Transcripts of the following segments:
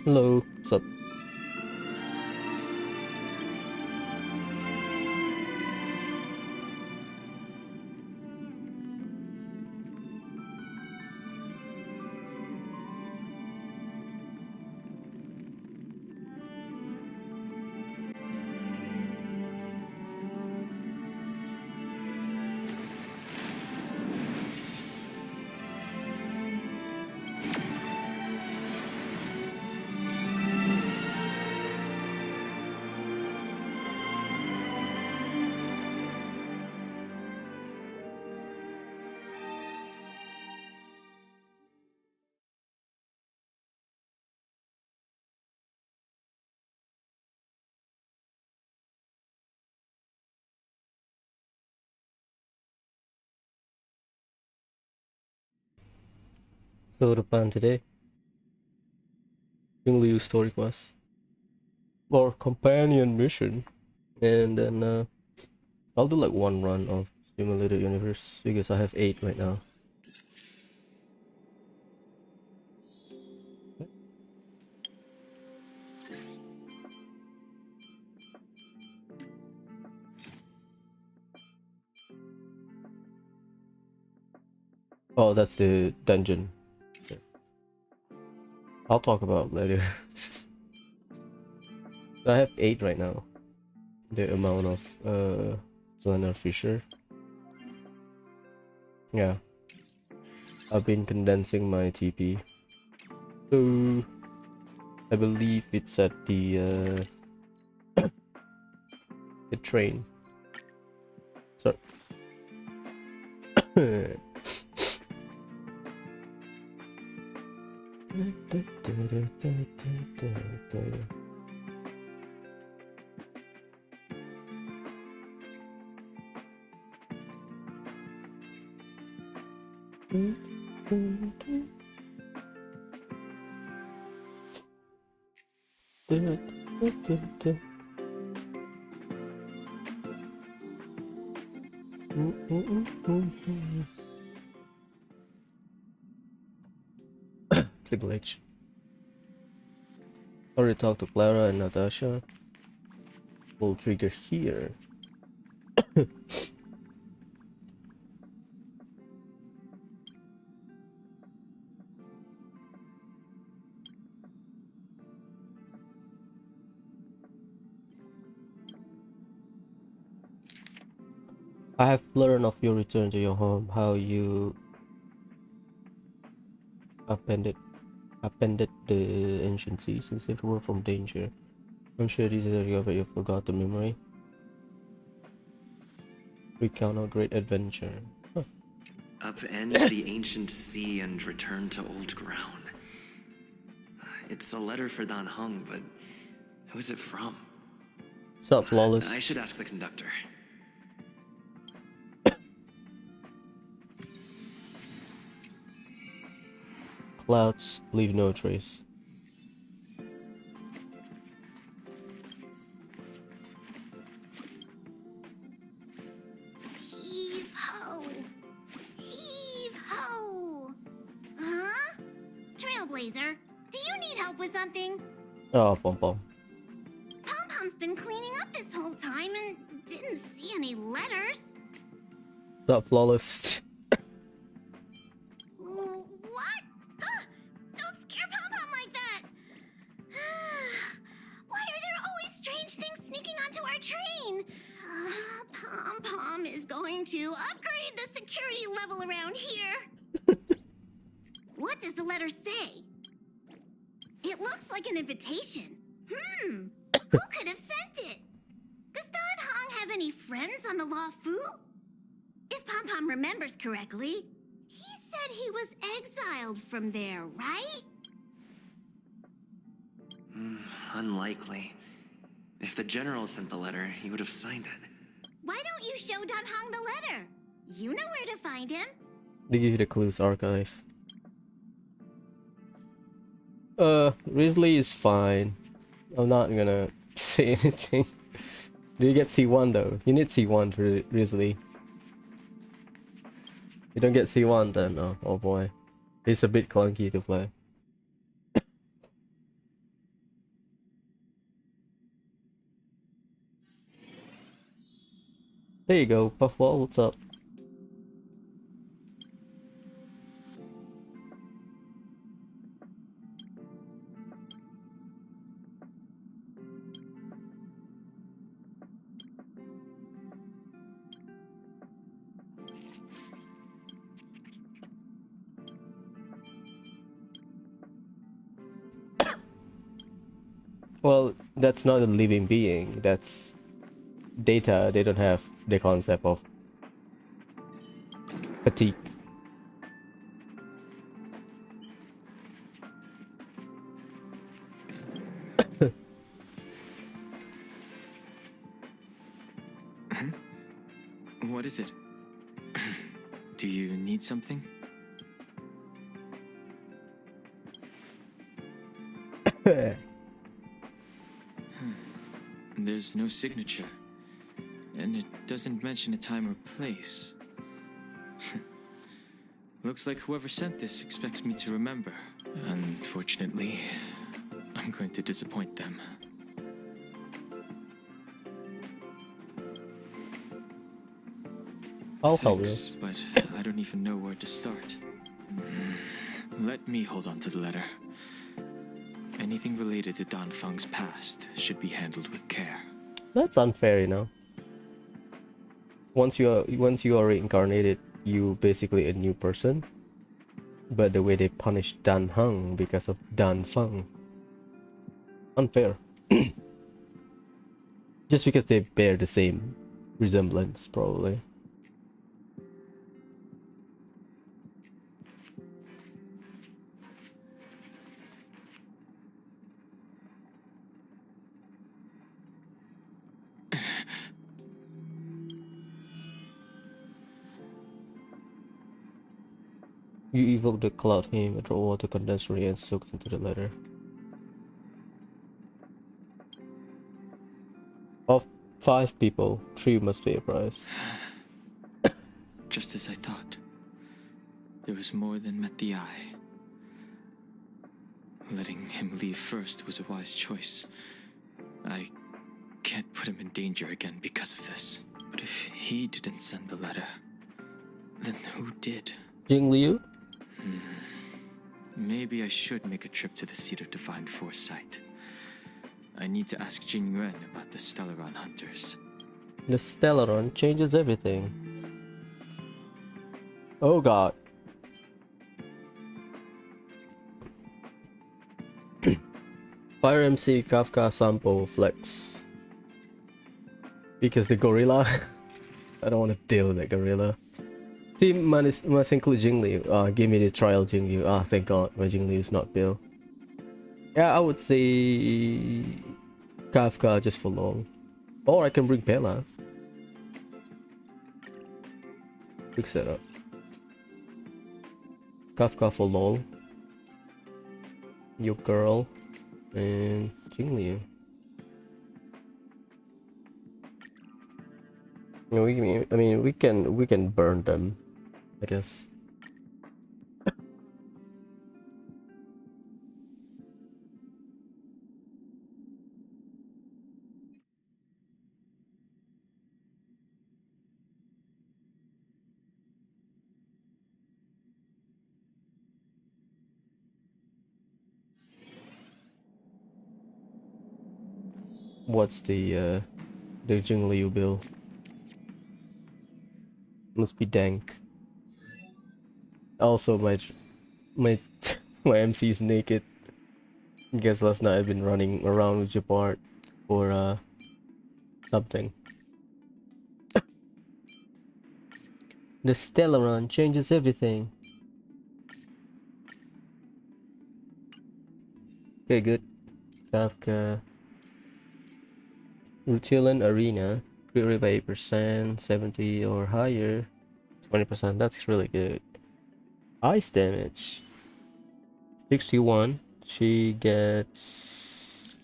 Hello, what's up? So the plan today, Jingliu story quest, or companion mission, and then I'll do like one run of Simulated Universe because I have 8 right now. Oh, that's the dungeon. Okay. I'll talk about it later. I have 8 right now. The amount of Leonard Fisher. Yeah, I've been condensing my TP. So I believe it's at the train. So Triple H. Already talked to Clara and Natasha. Pull trigger here. I have learned of your return to your home, how you appended the ancient seas and saved the world from danger. I'm sure these are your but you forgot the memory. Recount our great adventure. Huh. Upend the ancient sea and return to old ground. It's a letter for Dan Heng, but who is it from? What's up, Flawless? I should ask the conductor. Clouds leave no trace. Heave ho! Heave ho! Huh? Trailblazer, do you need help with something? Oh, Pom Pom. Pom Pom's been cleaning up this whole time and didn't see any letters. What's up, Flawless? What? Don't scare Pom Pom like that! Why are there always strange things sneaking onto our train? Pom Pom is going to upgrade the security level around here. What does the letter say? It looks like an invitation. Who could have sent it? Does Dan Hong have any friends on the Law Fu? If Pom Pom remembers correctly, he said he was exiled from there, right? Unlikely. If the general sent the letter, he would have signed it. Why don't you show Dan Hong the letter? You know where to find him. They give you the clues archive. Risley is fine. I'm not gonna say anything. Do you get C1 though? You need C1 for Risley. You don't get C1 then, oh boy. It's a bit clunky to play. There you go, Puffball, what's up? Well, that's not a living being, that's data. They don't have the concept of fatigue. What is it? Do you need something? There's no signature, and it doesn't mention a time or place. Looks like whoever sent this expects me to remember. Unfortunately, I'm going to disappoint them. I'll help you. Thanks, but I don't even know where to start. Let me hold on to the letter. Anything related to Dan Feng's past should be handled with care. That's unfair, you know. Once you are reincarnated, you basically a new person. But the way they punish Dan Heng because of Dan Feng, unfair. Just because they bear the same resemblance, probably. You evoke the cloud hymn, draw water condensed ray and soaked into the letter. Of 5 people, 3 must pay a price. Just as I thought. There was more than met the eye. Letting him leave first was a wise choice. I can't put him in danger again because of this. But if he didn't send the letter, then who did? Jingliu? Maybe I should make a trip to the Seat of Divine Foresight. I need to ask Jingliu about the Stellaron hunters. The Stellaron changes everything. Oh god. Fire MC Kafka Sampo Flex. Because the gorilla. I don't want to deal with that gorilla. Team must include Jingliu. Give me the trial Jingliu. Thank god, my Jingliu is not Bill. Yeah, I would say Kafka just for long. Or I can bring Bella. Quick setup. Kafka for lol. Your girl. And Jingliu. I mean, we can burn them, I guess. What's the Jingliu bill? Must be dank. Also, my my MC is naked. Guess last night I've been running around with Japart for something. The Stellaron changes everything. Okay, good. Kafka. Rutilan Arena. Crit rate by 8%, 70 or higher. 20%, that's really good. Ice damage. 61. She gets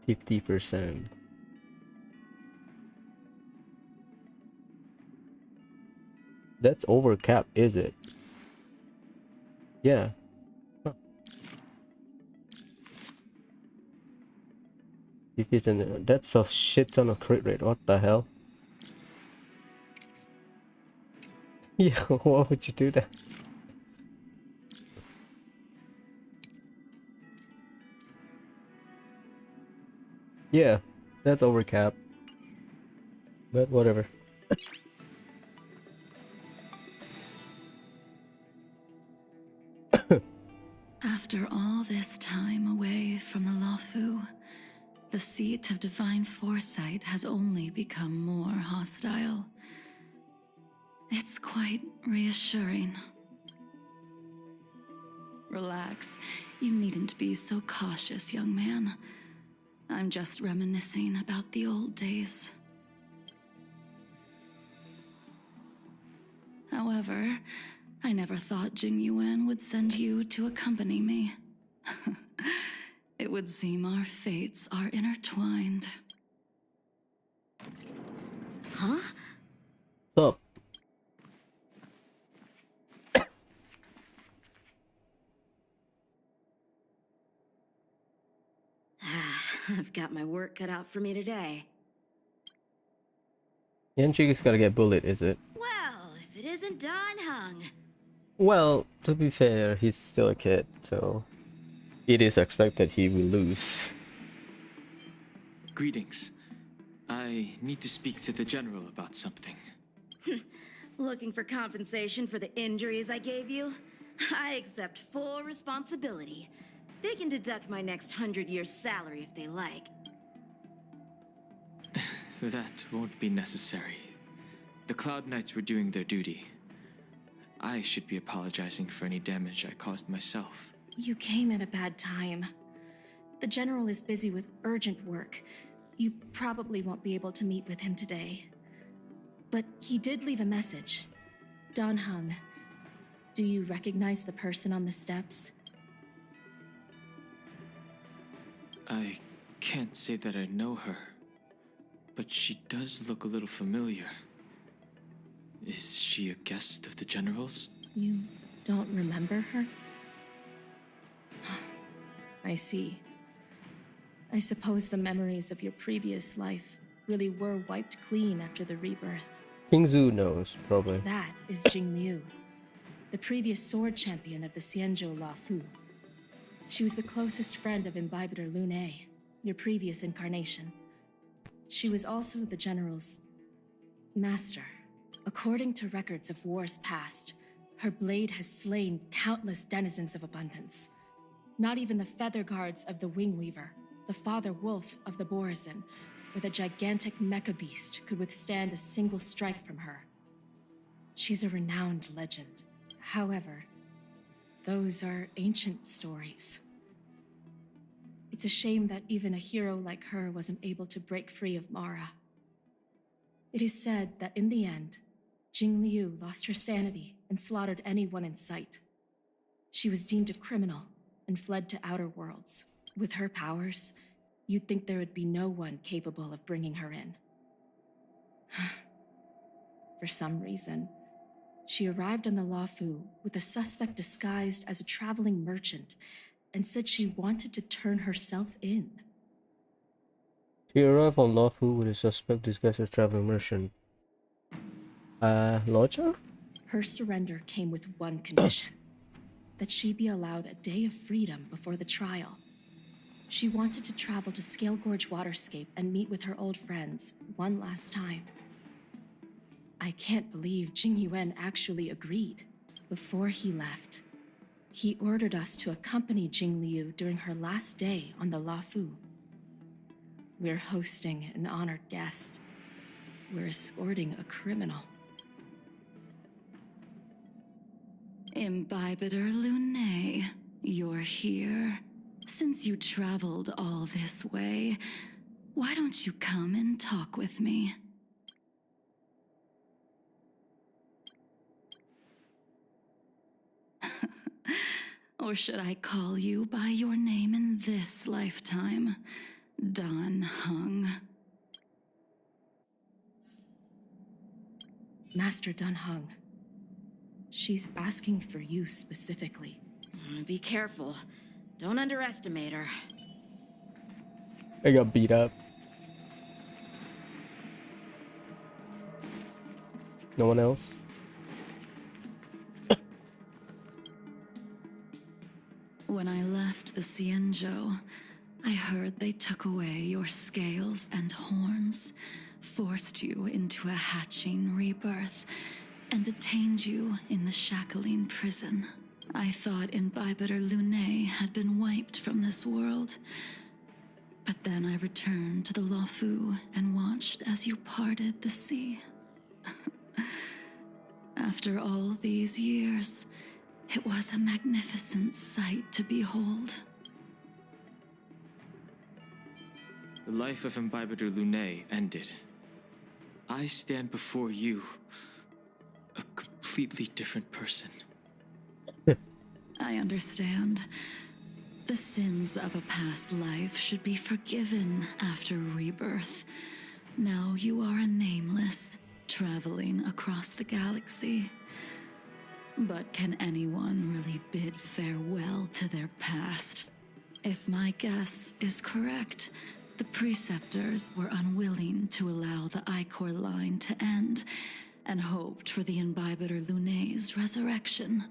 50%. That's over cap, is it? Yeah. Huh. Defeated. That's a shit ton of crit rate. What the hell? Yeah, why would you do that? Yeah, that's overcap. But whatever. After all this time away from the Luofu, the seat of divine foresight has only become more hostile. It's quite reassuring. Relax. You needn't be so cautious, young man. I'm just reminiscing about the old days. However, I never thought Jingliu would send you to accompany me. It would seem our fates are intertwined. Huh? What's up? I've got my work cut out for me today. Yanchiga's gotta get bullied, is it? Well, if it isn't Don Hung. Well, to be fair, he's still a kid, so it is expected he will lose. Greetings. I need to speak to the general about something. Looking for compensation for the injuries I gave you? I accept full responsibility. They can deduct my next 100 years' salary if they like. That won't be necessary. The Cloud Knights were doing their duty. I should be apologizing for any damage I caused myself. You came at a bad time. The General is busy with urgent work. You probably won't be able to meet with him today. But he did leave a message. Don Hung, do you recognize the person on the steps? I can't say that I know her, but she does look a little familiar. Is she a guest of the General's? You don't remember her? I see. I suppose the memories of your previous life really were wiped clean after the rebirth. King Zhu knows, probably. That is Jingliu, the previous sword champion of the Xianzhou Luofu. She was the closest friend of Imbibitor Lune, your previous incarnation. She was also the General's master. According to records of wars past, her blade has slain countless denizens of abundance. Not even the feather guards of the Wingweaver, the father wolf of the Borazon, or the gigantic mecha beast could withstand a single strike from her. She's a renowned legend. However, those are ancient stories. It's a shame that even a hero like her wasn't able to break free of Mara. It is said that in the end, Jingliu lost her sanity and slaughtered anyone in sight. She was deemed a criminal and fled to outer worlds. With her powers, you'd think there would be no one capable of bringing her in. For some reason, she arrived on the Luofu with a suspect disguised as a traveling merchant and said she wanted to turn herself in. She arrived on Luofu with a suspect disguised as traveling merchant. Lodger? Her surrender came with one condition: that she be allowed a day of freedom before the trial. She wanted to travel to Scale Gorge Waterscape and meet with her old friends one last time. I can't believe Jingliu actually agreed. Before he left, he ordered us to accompany Jingliu during her last day on the Luofu. We're hosting an honored guest. We're escorting a criminal. Imbibitor Lune, you're here. Since you traveled all this way, why don't you come and talk with me? Or should I call you by your name in this lifetime? Don Hung. Master Don Hung, she's asking for you specifically. Be careful. Don't underestimate her. I got beat up. No one else? When I left the Xianzhou, I heard they took away your scales and horns, forced you into a hatching rebirth, and detained you in the shackling prison. I thought Imbibitor Lunae had been wiped from this world. But then I returned to the Luofu and watched as you parted the sea. After all these years, it was a magnificent sight to behold. The life of Imbibitor Lunae ended. I stand before you, a completely different person. I understand. The sins of a past life should be forgiven after rebirth. Now you are a nameless, traveling across the galaxy. But can anyone really bid farewell to their past? If my guess is correct, the preceptors were unwilling to allow the Ichor line to end, and hoped for the Imbibitor Lunae's resurrection.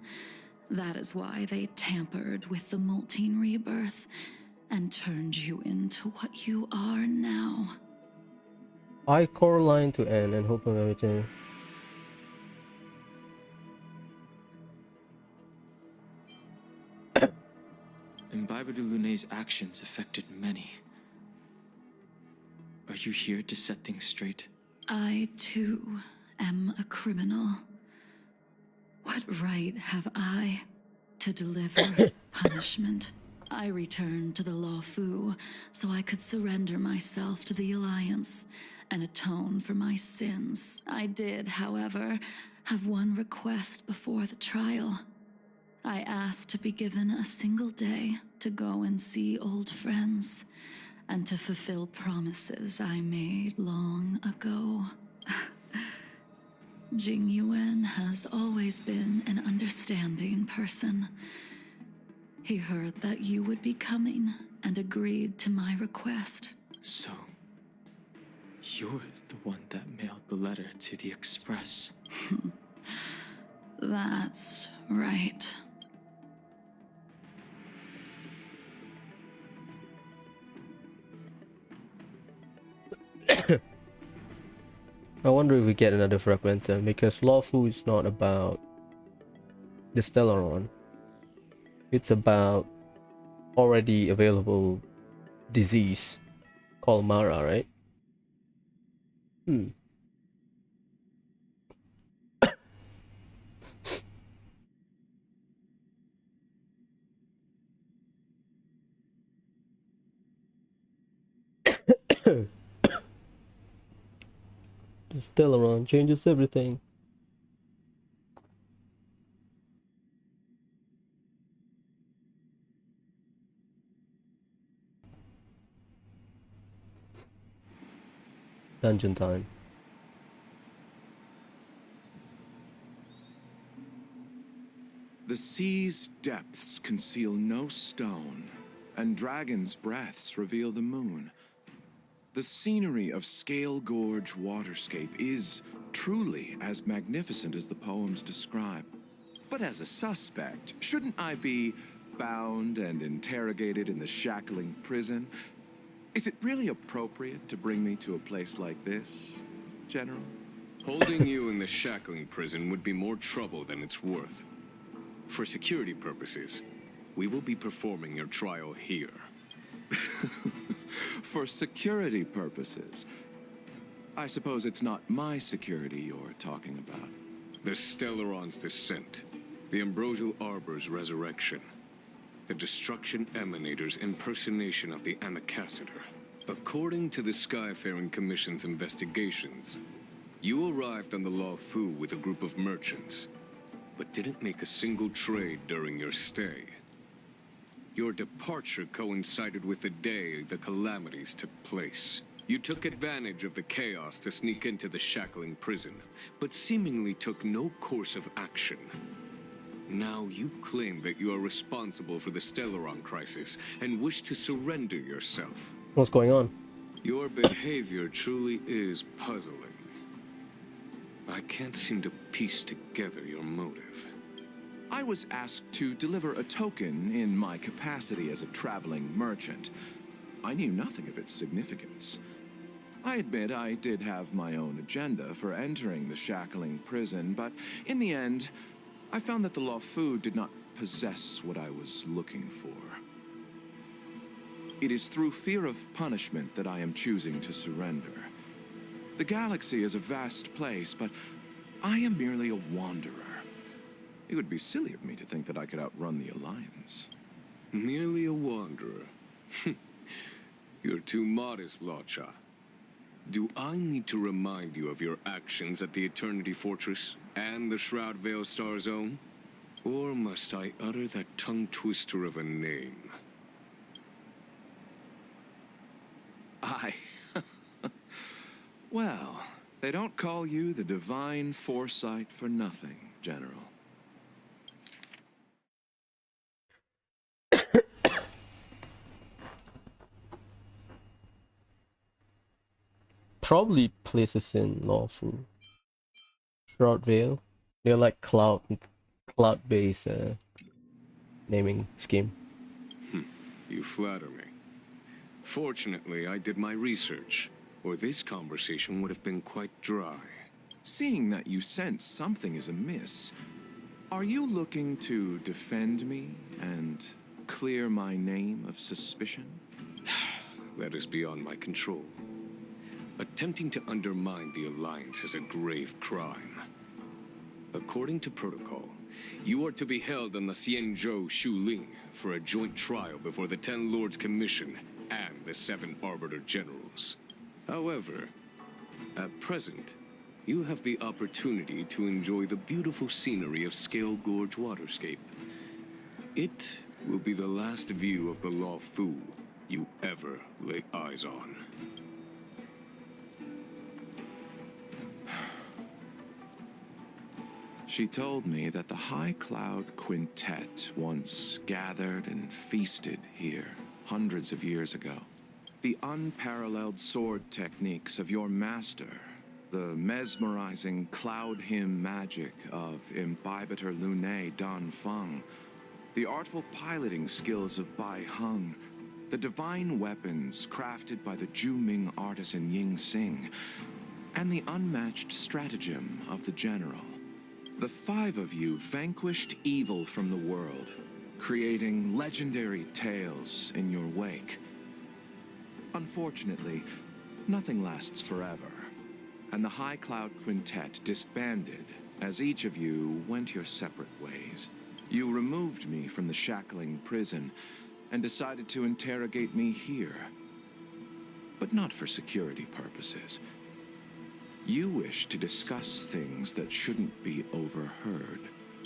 That is why they tampered with the molting rebirth and turned you into what you are now. Ichor line to end and hope of everything. Imbibitor Lunae's actions affected many. Are you here to set things straight? I, too, am a criminal. What right have I to deliver punishment? I returned to the Luofu so I could surrender myself to the Alliance and atone for my sins. I did, however, have one request before the trial. I asked to be given a single day to go and see old friends and to fulfill promises I made long ago. Jingliu has always been an understanding person. He heard that you would be coming and agreed to my request. So, you're the one that mailed the letter to the Express. That's right. I wonder if we get another fragmentum, because Luofu is not about the Stellaron. It's about already available disease called Mara, right? The Stellaron changes everything. Dungeon time. The sea's depths conceal no stone, and dragons' breaths reveal the moon. The scenery of Scale Gorge waterscape is truly as magnificent as the poems describe. But as a suspect, shouldn't I be bound and interrogated in the shackling prison? Is it really appropriate to bring me to a place like this, General? Holding you in the shackling prison would be more trouble than it's worth. For security purposes, we will be performing your trial here. For security purposes. I suppose it's not my security you're talking about. The Stellaron's descent, the Ambrosial Arbor's resurrection, the Destruction Emanator's impersonation of the Amicassator. According to the Skyfaring Commission's investigations, you arrived on the Luofu with a group of merchants, but didn't make a single trade during your stay. Your departure coincided with the day the calamities took place. You took advantage of the chaos to sneak into the shackling prison, but seemingly took no course of action. Now you claim that you are responsible for the Stellaron crisis and wish to surrender yourself. What's going on? Your behavior truly is puzzling. I can't seem to piece together your motive. I was asked to deliver a token in my capacity as a traveling merchant. I knew nothing of its significance. I admit I did have my own agenda for entering the shackling prison, but in the end, I found that the Luofu did not possess what I was looking for. It is through fear of punishment that I am choosing to surrender. The galaxy is a vast place, but I am merely a wanderer. It would be silly of me to think that I could outrun the Alliance. Merely a wanderer. You're too modest, Locha. Do I need to remind you of your actions at the Eternity Fortress and the Shroud Veil Star Zone? Or must I utter that tongue-twister of a name? Well, they don't call you the Divine Foresight for nothing, General. Probably places in Lawful. Shroud Veil. They're like cloud-based naming scheme. You flatter me. Fortunately, I did my research, or this conversation would have been quite dry. Seeing that you sense something is amiss, are you looking to defend me and clear my name of suspicion? That is beyond my control. Attempting to undermine the Alliance is a grave crime. According to protocol, you are to be held on the Xianzhou Shuling for a joint trial before the Ten Lords Commission and the 7 Arbiter Generals. However, at present, you have the opportunity to enjoy the beautiful scenery of Scale Gorge Waterscape. It will be the last view of the Luofu you ever lay eyes on. She told me that the High Cloud Quintet once gathered and feasted here hundreds of years ago. The unparalleled sword techniques of your master, the mesmerizing cloud hymn magic of Imbibitor Lunae Dan Feng, the artful piloting skills of Bai Heng, the divine weapons crafted by the Ju-Ming artisan Ying Xing, and the unmatched stratagem of the general. The 5 of you vanquished evil from the world, creating legendary tales in your wake. Unfortunately, nothing lasts forever, and the High Cloud Quintet disbanded as each of you went your separate ways. You removed me from the shackling prison and decided to interrogate me here, but not for security purposes. You wish to discuss things that shouldn't be overheard.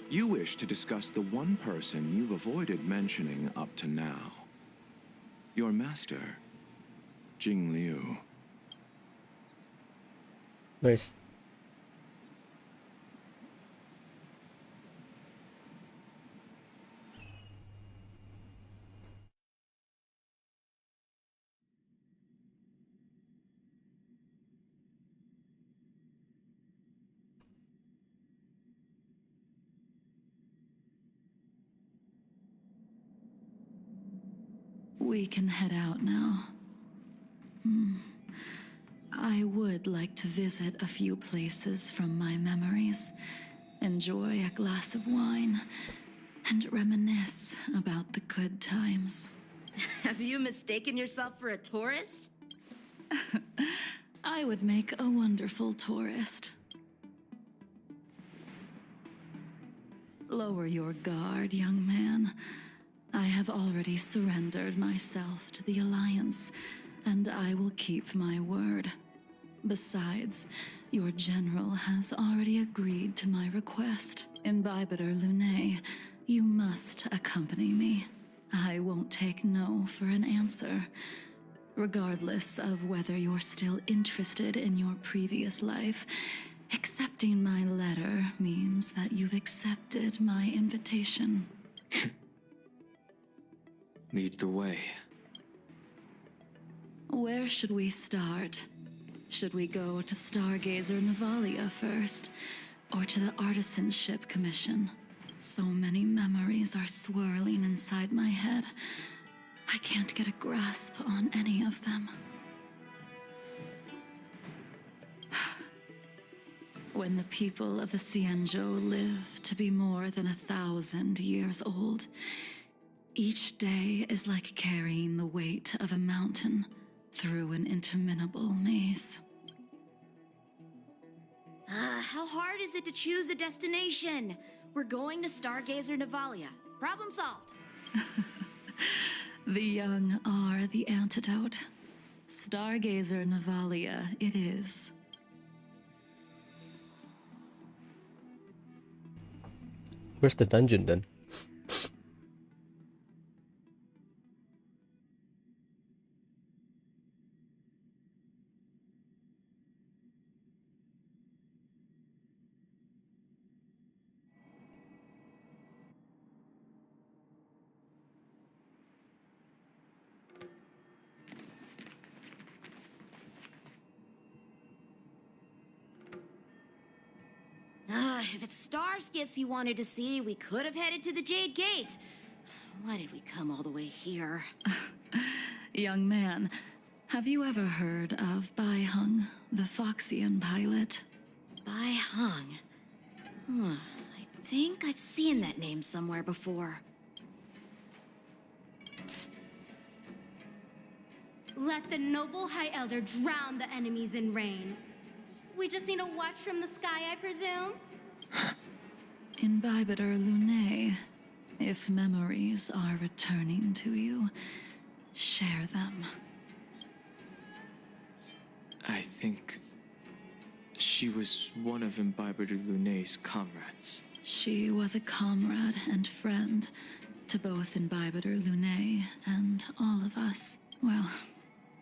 You wish to discuss the one person you've avoided mentioning up to now. Your master, Jingliu. Nice. We can head out now. I would like to visit a few places from my memories, enjoy a glass of wine, and reminisce about the good times. Have you mistaken yourself for a tourist? I would make a wonderful tourist. Lower your guard, young man. I have already surrendered myself to the Alliance, and I will keep my word. Besides, your general has already agreed to my request. Imbibitor Lunae, you must accompany me. I won't take no for an answer. Regardless of whether you're still interested in your previous life, accepting my letter means that you've accepted my invitation. Lead the way. Where should we start? Should we go to Stargazer Navalia first, or to the Artisanship Commission? So many memories are swirling inside my head. I can't get a grasp on any of them. When the people of the Xianzhou live to be more than 1,000 years old, each day is like carrying the weight of a mountain through an interminable maze. How hard is it to choose a destination? We're going to Stargazer Navalia. Problem solved. The young are the antidote. Stargazer Navalia it is. Where's the dungeon then? If it's star skiffs you wanted to see, we could have headed to the Jade Gate. Why did we come all the way here? Young man, have you ever heard of Bai Hung, the Foxian pilot? Bai Hung. I think I've seen that name somewhere before. Let the noble High Elder drown the enemies in rain. We just need a watch from the sky, I presume? Imbibitor Lunae, if memories are returning to you, share them. I think she was one of Imbibitor Lunae's comrades. She was a comrade and friend to both Imbibitor Lunae and all of us. Well,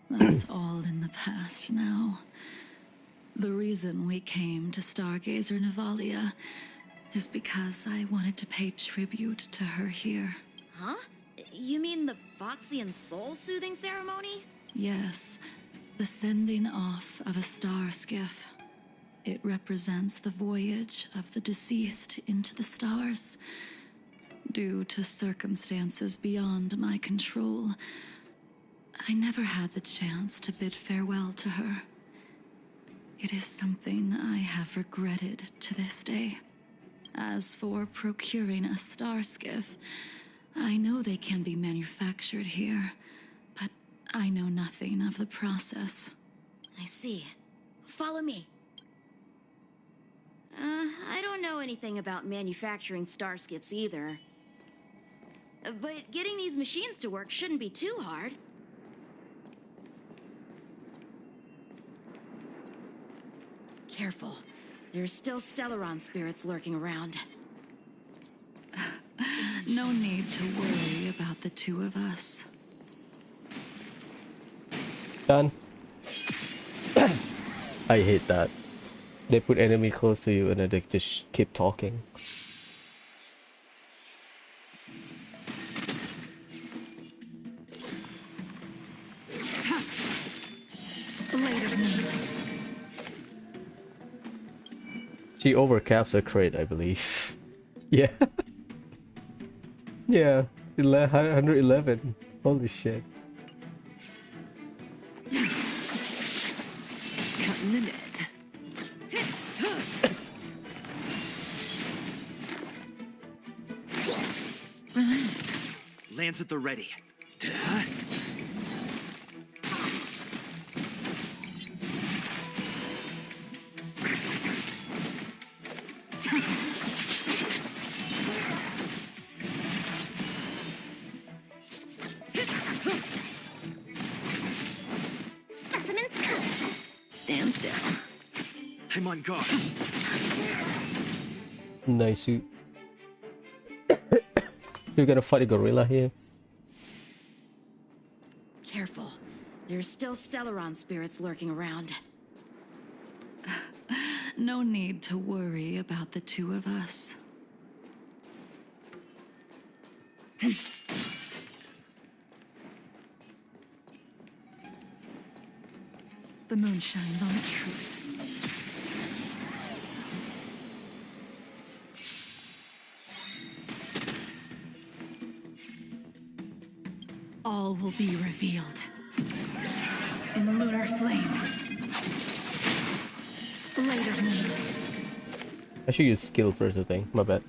that's all in the past now. The reason we came to Stargazer Navalia is because I wanted to pay tribute to her here. Huh? You mean the Foxian soul-soothing ceremony? Yes, the sending off of a star skiff. It represents the voyage of the deceased into the stars. Due to circumstances beyond my control, I never had the chance to bid farewell to her. It is something I have regretted to this day. As for procuring a star skiff, I know they can be manufactured here, but I know nothing of the process. I see. Follow me. I don't know anything about manufacturing star skiffs either. But getting these machines to work shouldn't be too hard. Careful. There are still Stellaron spirits lurking around. No need to worry about the two of us. Done. I hate that. They put enemy close to you and then they just keep talking. She overcaps her crate, I believe. Yeah. Yeah, 111. Holy shit. Cutting the net. Relax. Lance at the ready. Specimens cut. Stand still. I'm on guard. Nice suit. You're gonna fight a gorilla here? Careful. There are still Stellaron spirits lurking around. No need to worry about the two of us. The moon shines on the truth. All will be revealed in lunar flame. Later, moon. I should use skill first, I think. My bad.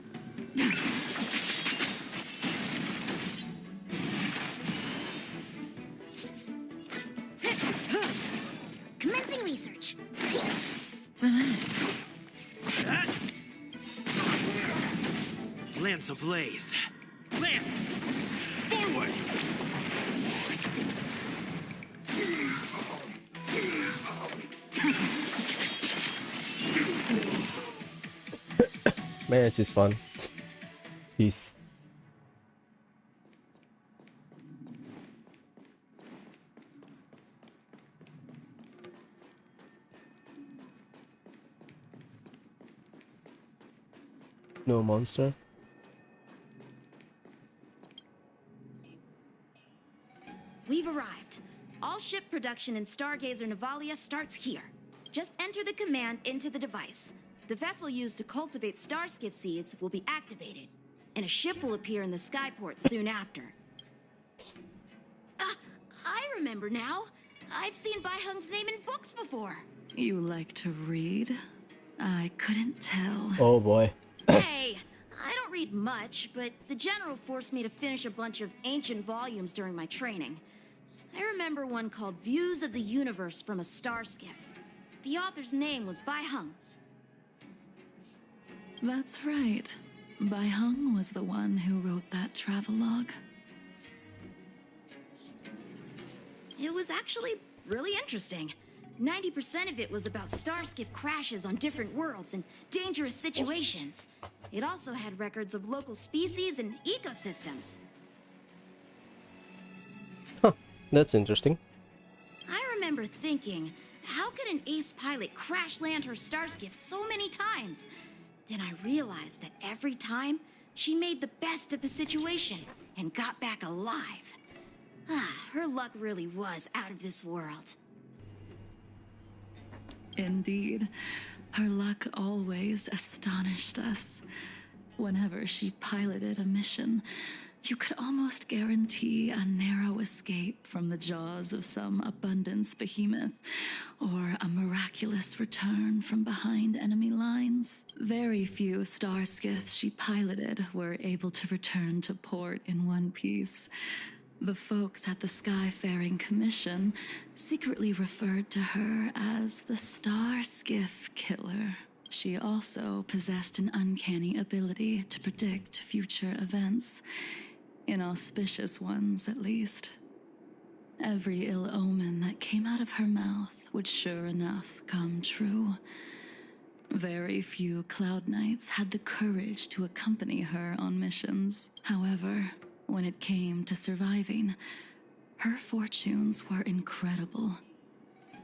Commencing research. Lance ablaze. Lance! Forward! Man, it's just fun. Peace. No monster. We've arrived. All ship production in Stargazer Navalia starts here. Just enter the command into the device. The vessel used to cultivate starskiff seeds will be activated, and a ship will appear in the skyport soon after. I remember now. I've seen Bai Hung's name in books before. You like to read? I couldn't tell. Oh boy. Hey, I don't read much, but the general forced me to finish a bunch of ancient volumes during my training. I remember one called Views of the Universe from a Starskiff. The author's name was Bai Hung. That's right. Bai Hung was the one who wrote that travelogue. It was actually really interesting. 90% of it was about starskiff crashes on different worlds and dangerous situations. It also had records of local species and ecosystems. Huh, that's interesting. I remember thinking, how could an ace pilot crash land her starskiff so many times? Then I realized that every time, she made the best of the situation and got back alive. Her luck really was out of this world. Indeed, her luck always astonished us. Whenever she piloted a mission, you could almost guarantee a narrow escape from the jaws of some abundance behemoth, or a miraculous return from behind enemy lines. Very few starskiffs she piloted were able to return to port in one piece. The folks at the Skyfaring Commission secretly referred to her as the Starskiff Killer. She also possessed an uncanny ability to predict future events, inauspicious ones at least. Every ill omen that came out of her mouth would sure enough come true. Very few Cloud Knights had the courage to accompany her on missions. However, when it came to surviving, her fortunes were incredible.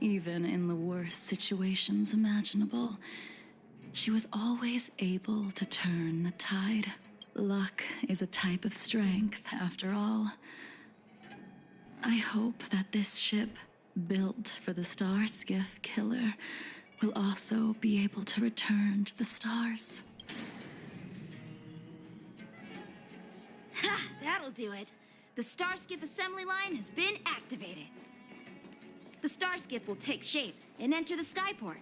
Even in the worst situations imaginable, she was always able to turn the tide. Luck is a type of strength, after all. I hope that this ship, built for the Starskiff Killer, will also be able to return to the stars. Ha! That'll do it. The Starskiff assembly line has been activated. The Starskiff will take shape and enter the skyport.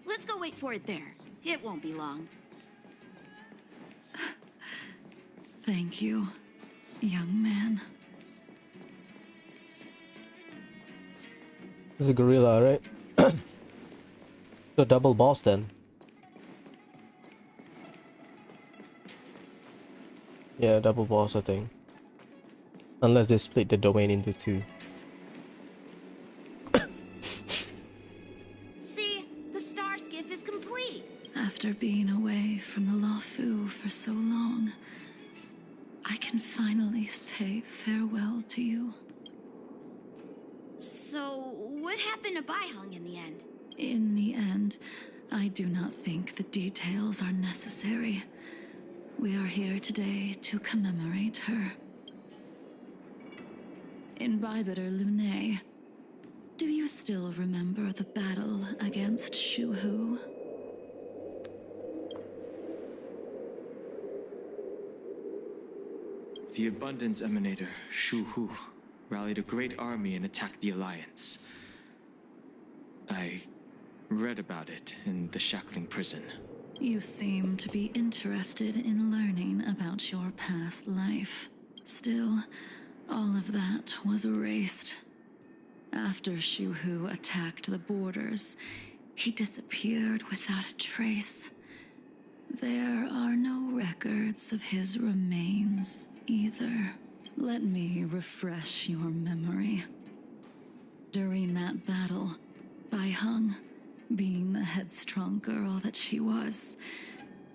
Let's go wait for it there. It won't be long. Thank you, young man. It's a gorilla, right? The double boss then. Yeah, double boss, I think. Unless they split the domain into two. See, the Starskiff is complete. After being away from the Luofu for so long, I can finally say farewell to you. So, what happened to Bai Hung in the end? In the end, I do not think the details are necessary. We are here today to commemorate her. In Bibiter Lunae, Do you still remember the battle against Shuhu? The Abundance Emanator, Shu Hu, rallied a great army and attacked the Alliance. I read about it in the Shackling prison. You seem to be interested in learning about your past life. Still, all of that was erased. After Shuhu attacked the borders, he disappeared without a trace. There are no records of his remains either. Let me refresh your memory. During that battle, Bai Heng, being the headstrong girl that she was,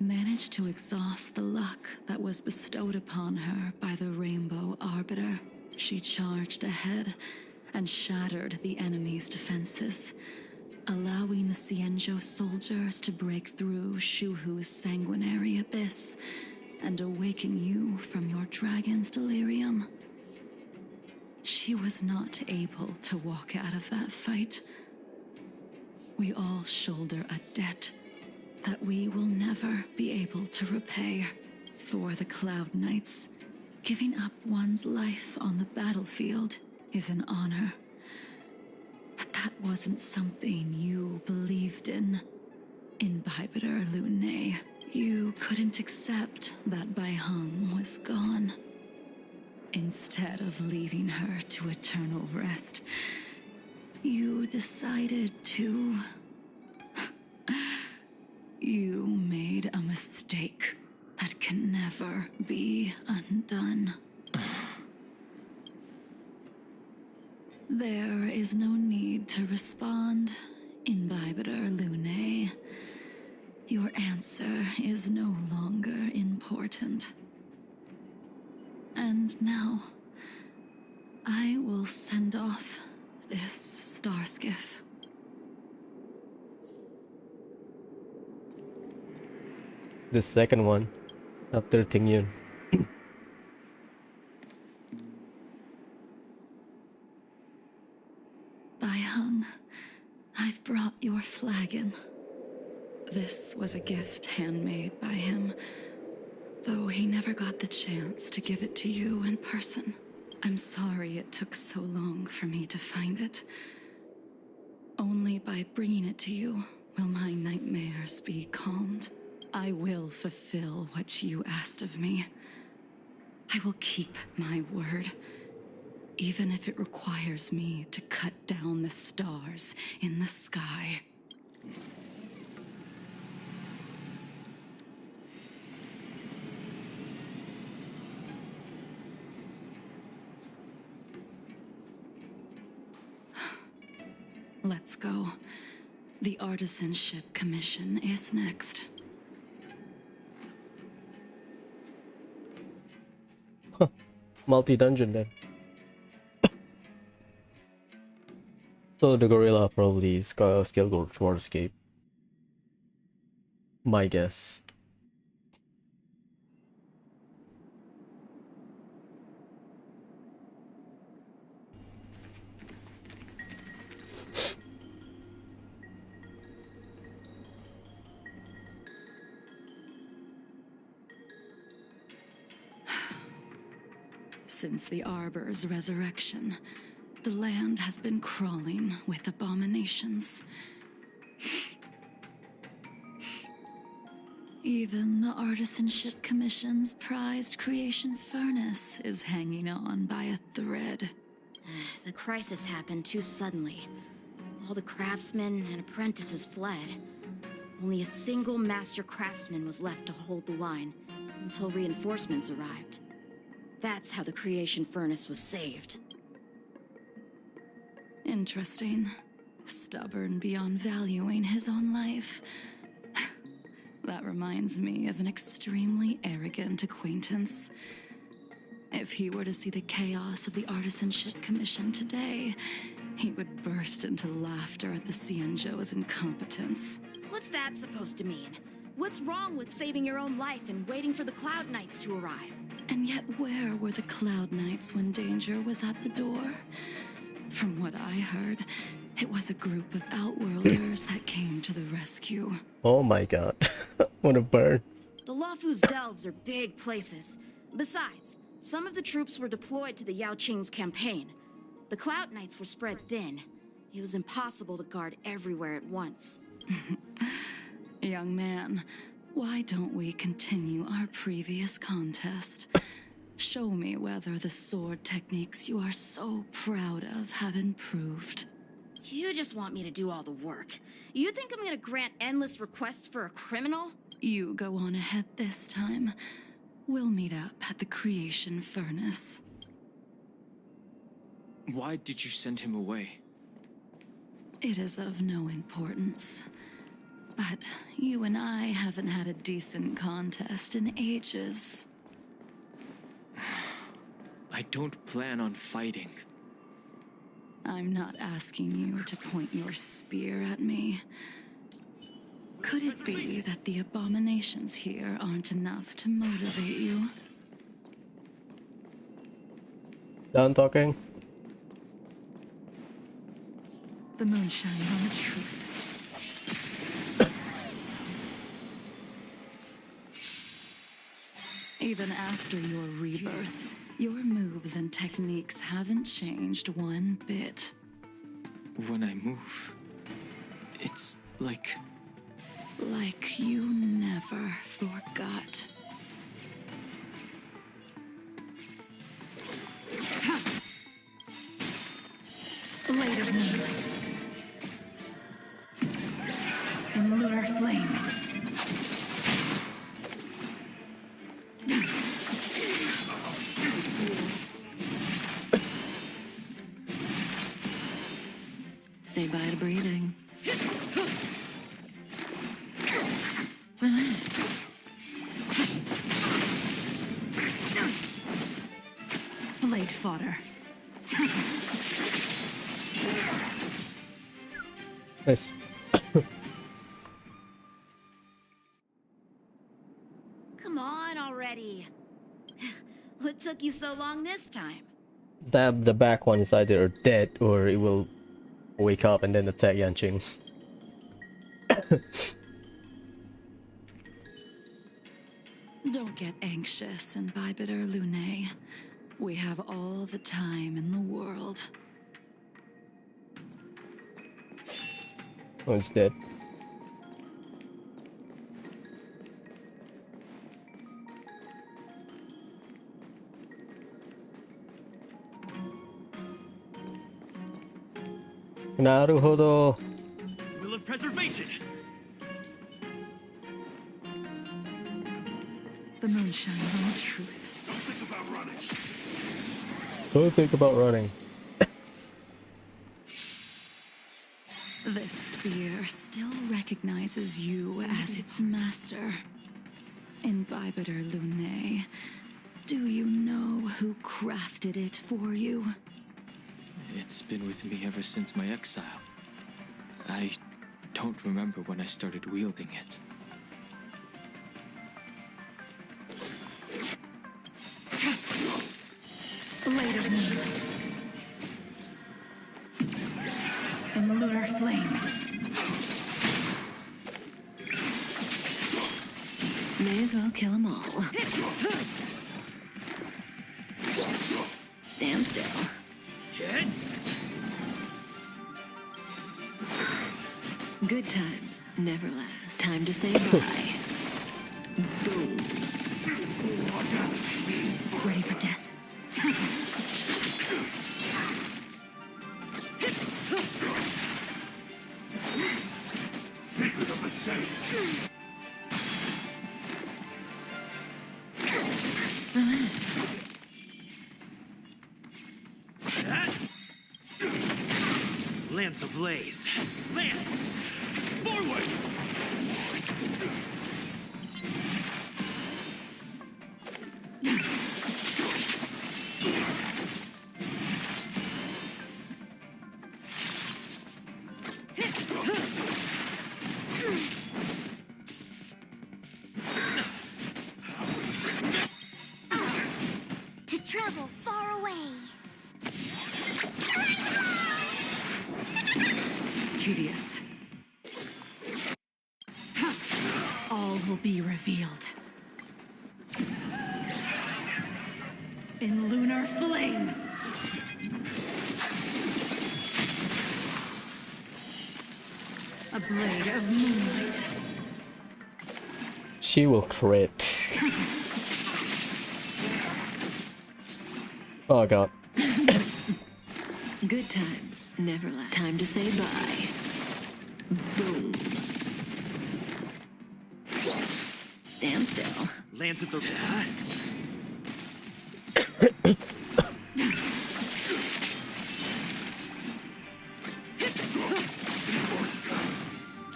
managed to exhaust the luck that was bestowed upon her by the Rainbow Arbiter. She charged ahead and shattered the enemy's defenses, allowing the Xianzhou soldiers to break through Shuhu's sanguinary abyss and awaken you from your dragon's delirium. She was not able to walk out of that fight. We all shoulder a debt that we will never be able to repay. For the Cloud Knights, giving up one's life on the battlefield is an honor. But that wasn't something you believed in. Imbibitor Lune, you couldn't accept that Bai Heng was gone. Instead of leaving her to eternal rest, you decided to... You made a mistake that can never be undone. There is no need to respond, Imbibitor Lune. Your answer is no longer important. And now, I will send off this star skiff. The second one, after Tingyun. Bai Heng, I've brought your flagon. This was a gift handmade by him, though he never got the chance to give it to you in person. I'm sorry it took so long for me to find it. Only by bringing it to you will my nightmares be calmed. I will fulfill what you asked of me. I will keep my word, even if it requires me to cut down the stars in the sky. Let's go. The Artisanship Commission is next. Multi-dungeon then. So the gorilla probably skill gold short escape. My guess. Since the Arbor's resurrection, the land has been crawling with abominations. Even the Artisanship Commission's prized creation furnace is hanging on by a thread. The crisis happened too suddenly. All the craftsmen and apprentices fled. Only a single master craftsman was left to hold the line until reinforcements arrived. That's how the creation furnace was saved. Interesting. Stubborn beyond valuing his own life. That reminds me of an extremely arrogant acquaintance. If he were to see the chaos of the Artisanship Commission today, he would burst into laughter at the Xianzhou's incompetence. What's that supposed to mean? What's wrong with saving your own life and waiting for the Cloud Knights to arrive? And yet where were the Cloud Knights when danger was at the door? From what I heard, it was a group of outworlders that came to the rescue. Oh my god. Wanna burn. The Luofu's delves are big places. Besides, some of the troops were deployed to the Yao Qing's campaign. The Cloud Knights were spread thin. It was impossible to guard everywhere at once. Young man, why don't we continue our previous contest? Show me whether the sword techniques you are so proud of have improved. You just want me to do all the work. You think I'm gonna grant endless requests for a criminal? You go on ahead this time. We'll meet up at the creation furnace. Why did you send him away? It is of no importance. But you and I haven't had a decent contest in ages. I don't plan on fighting. I'm not asking you to point your spear at me. Could it be that the abominations here aren't enough to motivate you? Done talking? The moon shines on the truth. Even after your rebirth, your moves and techniques haven't changed one bit. When I move, it's like... Like you never forgot. Blade of moonlight. And lunar flame. Say bye to breathing. Relax. Blade fodder. Nice. Come on already. What took you so long this time? The back one is either dead or it will wake up and then attack Yanqing. Don't get anxious, Imbibitor Lune. We have all the time in the world. Oh, it's dead. Naruhodo. Will of preservation. The moon shines on the truth. Don't think about running. Don't think about running. This spear still recognizes you as its master. Imbibitor Lune, do you know who crafted it for you? It's been with me ever since my exile. I don't remember when I started wielding it. Blade of moonlight. And the lunar flame. May as well kill them all. Stand still. Hit. Good times never last. Time to say bye. Boom. Ready for death. Secret of the safe. Lance ablaze. Lance! Forward! To travel far away. to this. All will be revealed. In lunar flame. A blade of moonlight. She will crit. Oh god. Good times never last. Time to say bye. Boom. Stand still. Lands at the...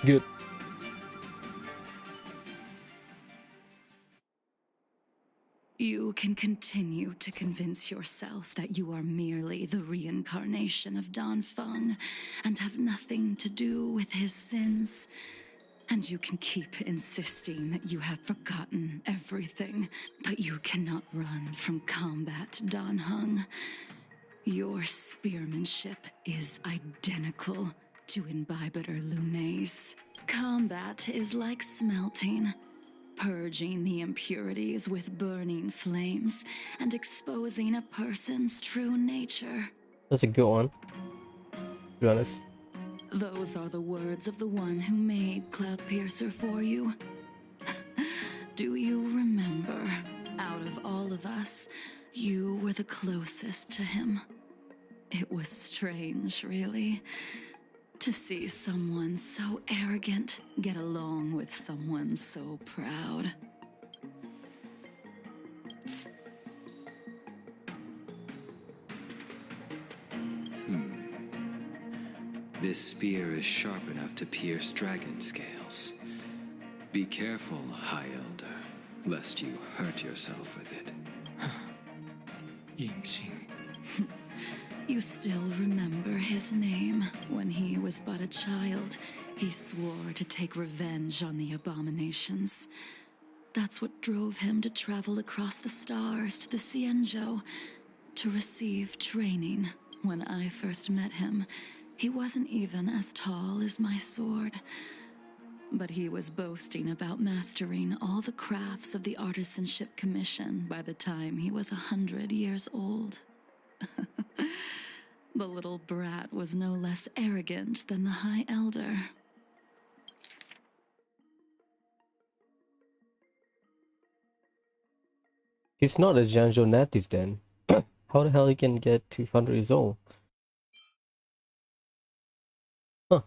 Good. You can continue to convince yourself that you are merely the reincarnation of Dan Feng and have nothing to do with his sins. And you can keep insisting that you have forgotten everything, but you cannot run from combat, Dan Heng. Your spearmanship is identical to Imbibitor Lunay's. Combat is like smelting, purging the impurities with burning flames and exposing a person's true nature. That's a good one, to be honest. Those are the words of the one who made Cloudpiercer for you. Do you remember? Out of all of us, you were the closest to him. It was strange, really, to see someone so arrogant get along with someone so proud. This spear is sharp enough to pierce dragon scales. Be careful, High Elder, lest you hurt yourself with it. Yingxing. You still remember his name. When he was but a child, he swore to take revenge on the abominations. That's what drove him to travel across the stars to the Xianzhou to receive training. When I first met him, he wasn't even as tall as my sword. But he was boasting about mastering all the crafts of the Artisanship Commission by the time he was 100 years old. The little brat was no less arrogant than the High Elder. He's not a Jiangzhou native then. How the hell he can get 200 years old? Huh.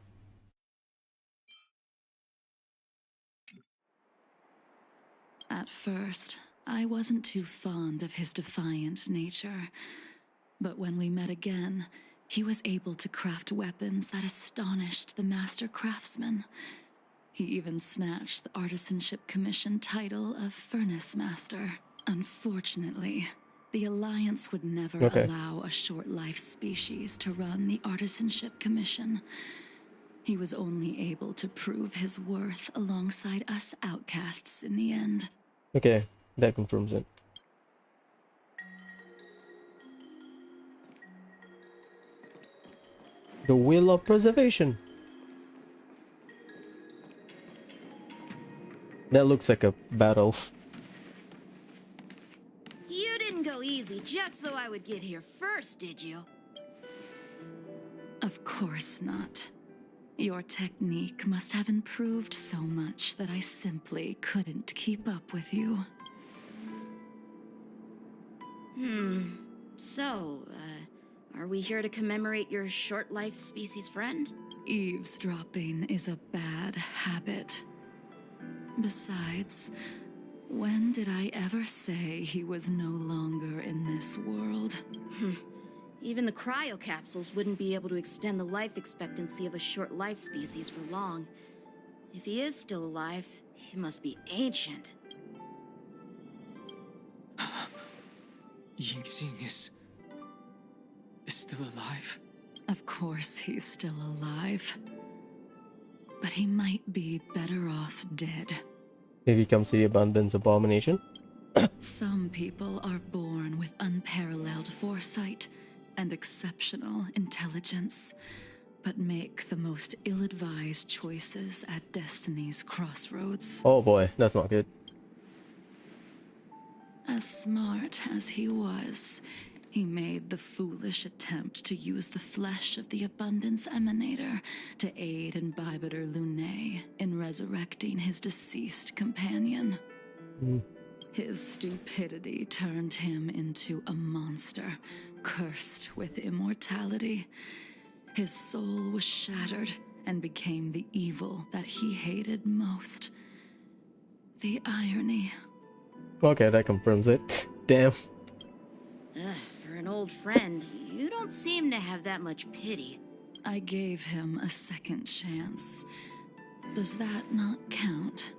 At first, I wasn't too fond of his defiant nature. But when we met again, he was able to craft weapons that astonished the master craftsman. He even snatched the Artisanship Commission title of Furnace Master. Unfortunately, the Alliance would never allow a short-life species to run the Artisanship Commission. He was only able to prove his worth alongside us outcasts in the end. Okay, that confirms it. The Wheel of Preservation. That looks like a battle. You didn't go easy just so I would get here first, did you? Of course not. Your technique must have improved so much that I simply couldn't keep up with you. So, are we here to commemorate your short-life species friend? Eavesdropping is a bad habit. Besides, when did I ever say he was no longer in this world? Even the cryocapsules wouldn't be able to extend the life expectancy of a short-life species for long. If he is still alive, he must be ancient. Yingxing is still alive? Of course he's still alive. But he might be better off dead. He becomes the Abundance Abomination. Some people are born with unparalleled foresight and exceptional intelligence. but make the most ill-advised choices at destiny's crossroads. Oh boy, that's not good. As smart as he was, he made the foolish attempt to use the flesh of the Abundance Emanator to aid Imbibitor Lunae in resurrecting his deceased companion. His stupidity turned him into a monster, cursed with immortality. His soul was shattered and became the evil that he hated most. The irony. Okay, that confirms it. Damn. For an old friend, you don't seem to have that much pity. I gave him a second chance. Does that not count?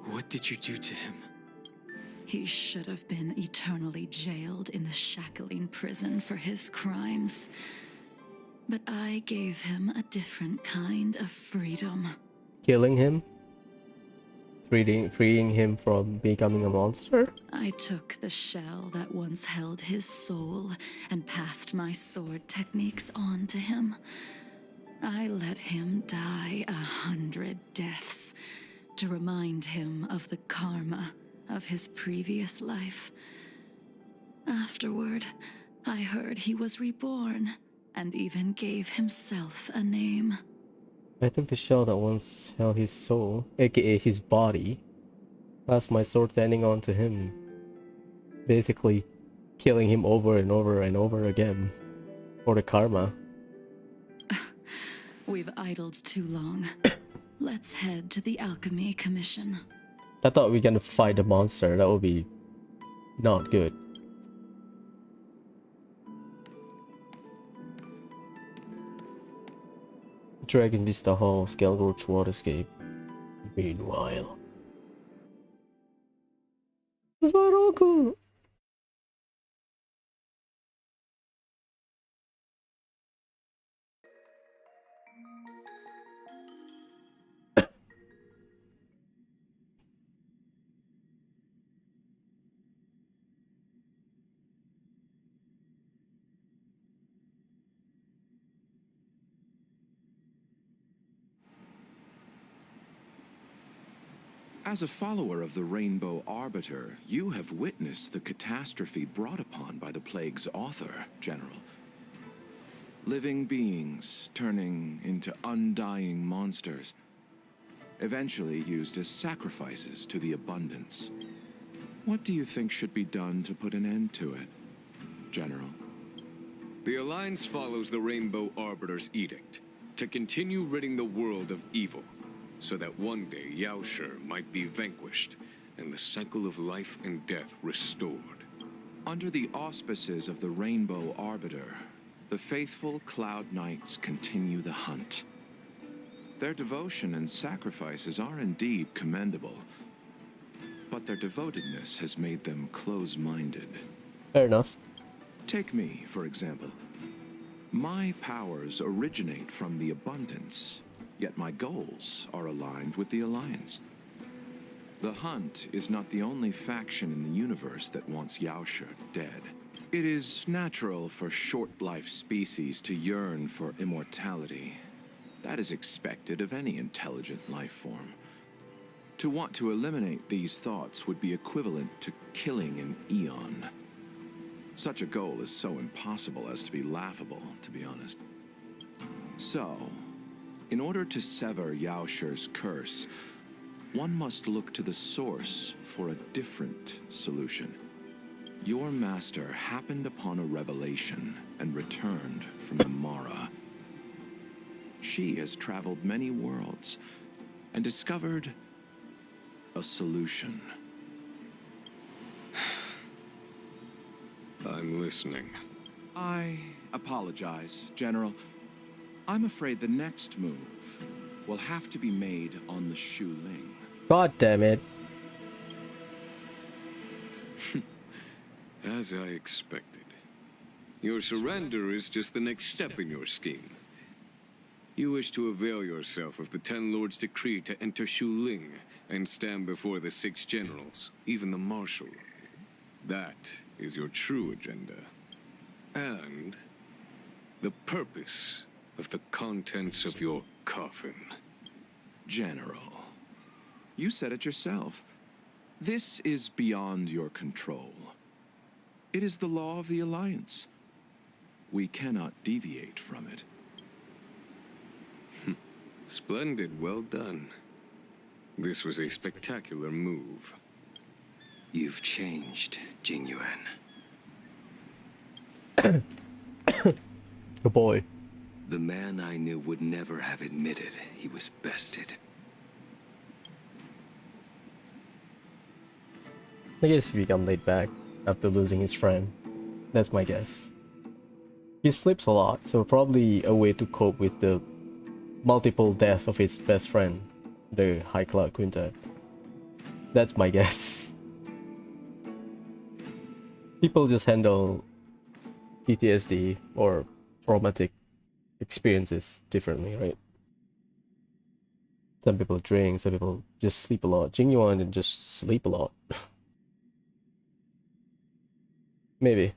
What did you do to him? He should have been eternally jailed in the shackling prison for his crimes. But I gave him a different kind of freedom. Killing him? Freeing him from becoming a monster? I took the shell that once held his soul and passed my sword techniques on to him. I let him die 100 deaths to remind him of the karma of his previous life. Afterward, I heard he was reborn and even gave himself a name. I took the shell that once held his soul, aka his body, passed my sword standing onto him, basically killing him over and over and over again for the karma. We've idled too long. Let's head to the Alchemy Commission. I thought we were gonna fight the monster. That would be not good. Dragon Vista Hall, Skelgorge Waterscape. Meanwhile, Svaroku! As a follower of the Rainbow Arbiter, you have witnessed the catastrophe brought upon by the plague's author, General. Living beings turning into undying monsters, eventually used as sacrifices to the Abundance. What do you think should be done to put an end to it, General? The Alliance follows the Rainbow Arbiter's edict to continue ridding the world of evil, so that one day Yaoshi might be vanquished and the cycle of life and death restored. Under the auspices of the Rainbow Arbiter, the faithful Cloud Knights continue the hunt. Their devotion and sacrifices are indeed commendable, but their devotedness has made them close-minded. Fair enough. Take me, for example. My powers originate from the Abundance, yet my goals are aligned with the Alliance. The Hunt is not the only faction in the universe that wants Yaoshi dead. It is natural for short-life species to yearn for immortality. That is expected of any intelligent life form. To want to eliminate these thoughts would be equivalent to killing an eon. Such a goal is so impossible as to be laughable, to be honest. So, in order to sever Yaoshi's curse, one must look to the source for a different solution. Your master happened upon a revelation and returned from the Mara. She has traveled many worlds and discovered a solution. I'm listening. I apologize, General. I'm afraid the next move will have to be made on the Shu Ling. God damn it. As I expected. Your surrender is just the next step in your scheme. You wish to avail yourself of the Ten Lords' decree to enter Shu Ling and stand before the 6 generals, even the Marshal. That is your true agenda. And the purpose of the contents of your coffin. General, you said it yourself. This is beyond your control. It is the law of the Alliance. We cannot deviate from it. Splendid, well done. This was a spectacular move. You've changed, Jingyuan. Good boy. The man I knew would never have admitted he was bested. I guess he become laid back after losing his friend. That's my guess. He sleeps a lot, so probably a way to cope with the multiple death of his best friend, the High Cloud Quintet. That's my guess. People just handle PTSD or traumatic experiences differently, right? Some people drink, some people just sleep a lot. Jingyuan didn't just sleep a lot. Maybe.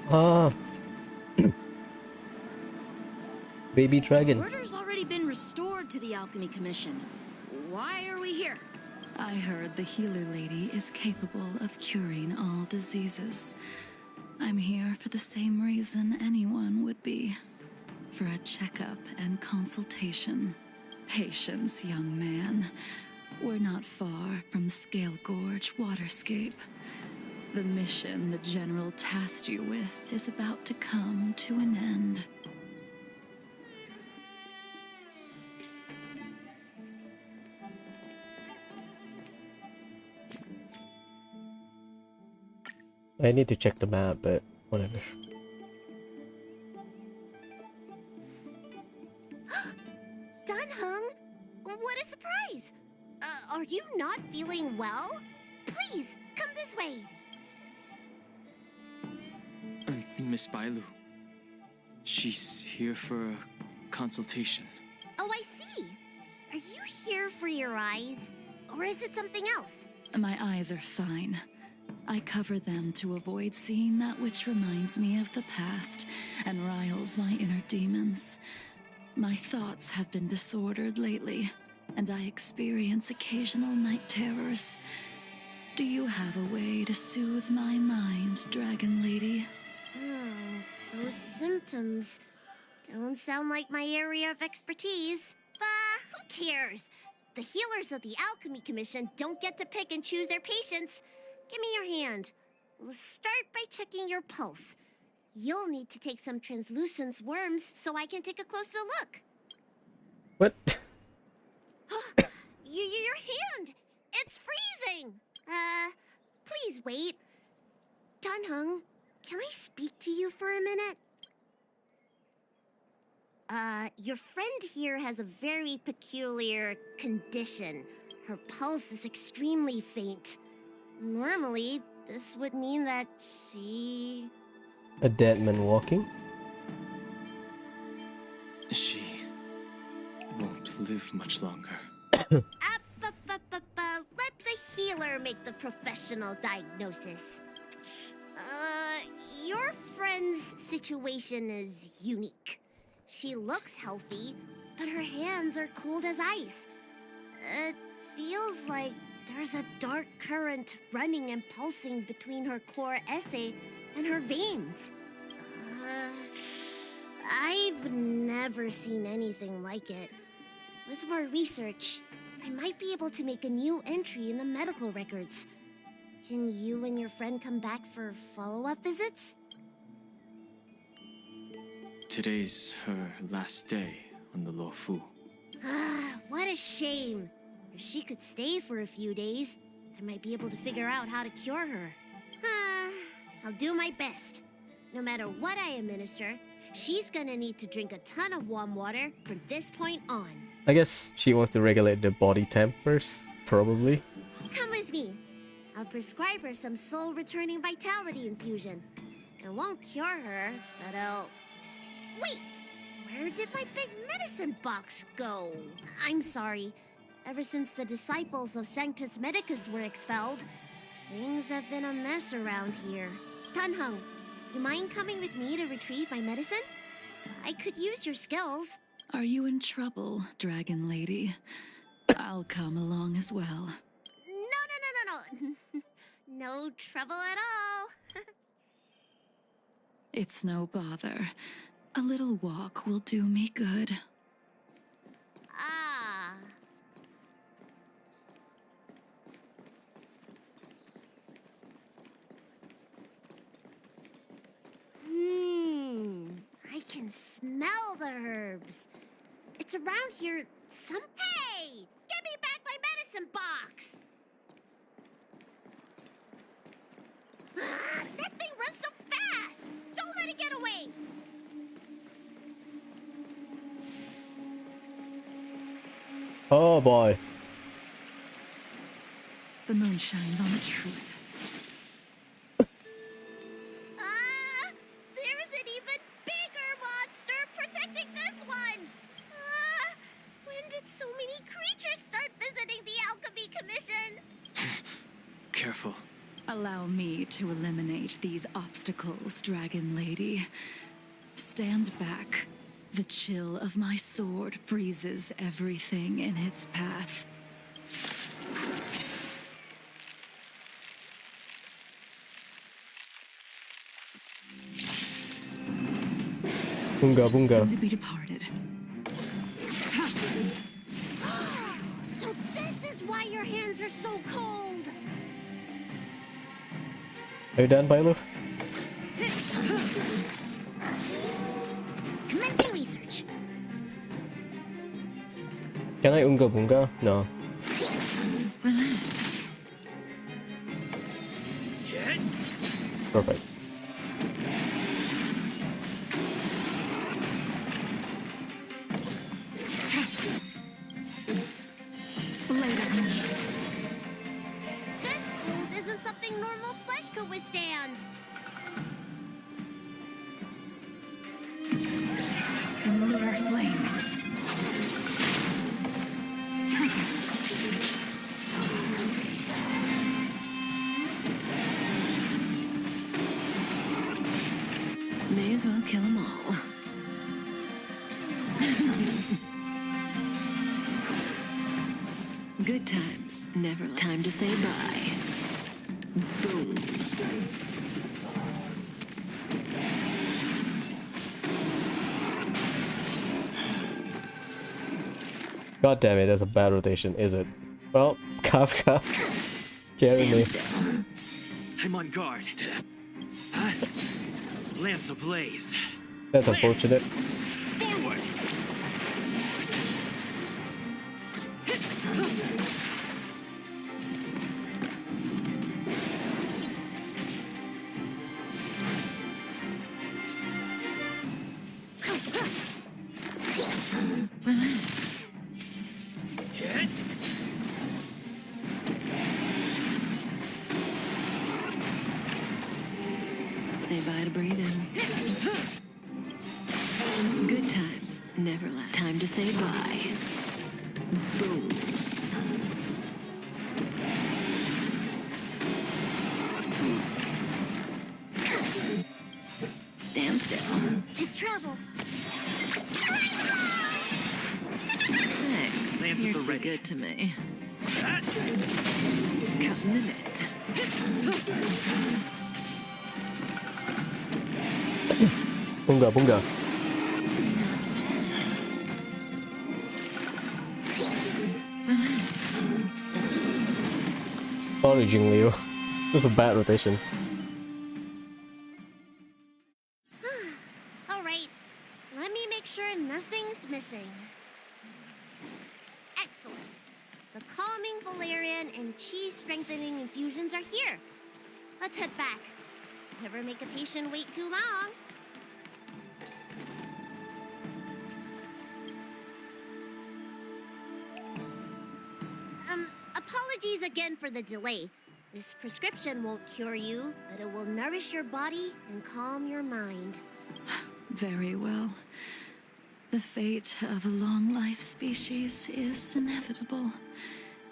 Ah. Baby dragon. Order's already been restored to the Alchemy Commission. Why are we here? I heard the healer lady is capable of curing all diseases. I'm here for the same reason anyone would be. For a checkup and consultation. Patience, young man. We're not far from Scale Gorge Waterscape. The mission the General tasked you with is about to come to an end. I need to check the map, but whatever. Dunhung, what a surprise! Are you not feeling well? Please, come this way. Miss Bailu. She's here for a consultation. Oh, I see. Are you here for your eyes? Or is it something else? My eyes are fine. I cover them to avoid seeing that which reminds me of the past and riles my inner demons. My thoughts have been disordered lately, and I experience occasional night terrors. Do you have a way to soothe my mind, Dragon Lady? Those symptoms don't sound like my area of expertise. Who cares? The healers of the Alchemy Commission don't get to pick and choose their patients. Give me your hand. We'll start by checking your pulse. You'll need to take some translucent worms so I can take a closer look. What? Your hand! It's freezing! Please wait. Dunhung, can I speak to you for a minute? Your friend here has a very peculiar condition. Her pulse is extremely faint. Normally, this would mean that she... A dead man walking? She won't live much longer. Let the healer make the professional diagnosis. Your friend's situation is unique. She looks healthy, but her hands are cold as ice. It feels like there's a dark current running and pulsing between her core esse and her veins. I've never seen anything like it. With more research, I might be able to make a new entry in the medical records. Can you and your friend come back for follow-up visits? Today's her last day on the Luofu. What a shame. If she could stay for a few days, I might be able to figure out how to cure her. I'll do my best. No matter what I administer, she's gonna need to drink a ton of warm water from this point on. I guess she wants to regulate the body temp first, probably. Come with me. I'll prescribe her some soul-returning vitality infusion. It won't cure her, but it'll... Wait! Where did my big medicine box go? I'm sorry. Ever since the disciples of Sanctus Medicus were expelled, things have been a mess around here. Tanhung, you mind coming with me to retrieve my medicine? I could use your skills. Are you in trouble, Dragon Lady? I'll come along as well. No. No trouble at all. It's no bother. A little walk will do me good. Ah. I can smell the herbs. It's around here some... Hey! Give me back my medicine box! That thing runs so fast! Don't let it get away! Oh boy. The moon shines on the truth. There's an even bigger monster protecting this one! When did so many creatures start visiting the Alchemy Commission? Careful. Allow me to eliminate these obstacles, Dragon Lady. Stand back. The chill of my sword freezes everything in its path. Boonga boonga. Soon to be departed. So this is why your hands are so cold! Are you done, Bailu? Commencing research. Can I unga boonga? No. Relax. Perfect. This cold isn't something normal flesh could withstand. The lunar flame. May as well kill them all. Good times, never time to say bye. Boom. God damn it, that's a bad rotation, is it? Well, Kafka. Carry me. I'm on guard. Huh? Lance ablaze. That's unfortunate. Forward! Relax. Hit! Say bye to breathing. Good times, never last. Time to say bye. Boom. Stand still. To travel. Thanks. Lance You're at the too ready. good to me. That. Cutting the net. Boonga boonga. Relax. Sorry, Jingliu. This is a bad rotation. Alright, let me make sure nothing's missing. Excellent. The calming valerian and chi strengthening infusions are here. Let's head back. Never make a patient wait too long. A Apologies again for the delay. This prescription won't cure you, but it will nourish your body and calm your mind. Very well. The fate of a long-life species is inevitable,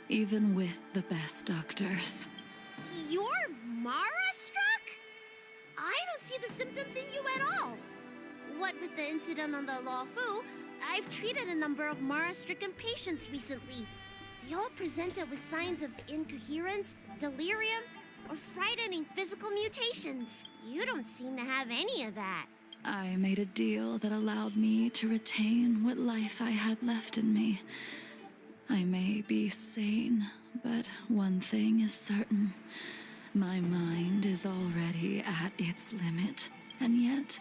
even with the best doctors. You're Mara-struck? I don't see the symptoms in you at all. What with the incident on the Luofu, I've treated a number of Mara-stricken patients recently. They all presented with signs of incoherence, delirium, or frightening physical mutations. You don't seem to have any of that. I made a deal that allowed me to retain what life I had left in me. I may be sane, but one thing is certain. My mind is already at its limit, and yet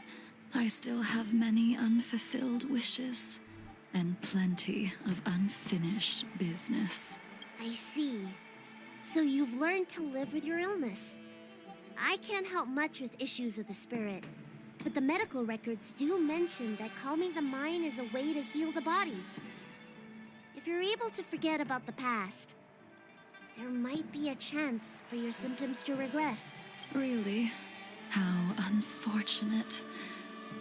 I still have many unfulfilled wishes and plenty of unfinished business. I see. So you've learned to live with your illness. I can't help much with issues of the spirit, but the medical records do mention that calming the mind is a way to heal the body. If you're able to forget about the past, there might be a chance for your symptoms to regress. Really? How unfortunate.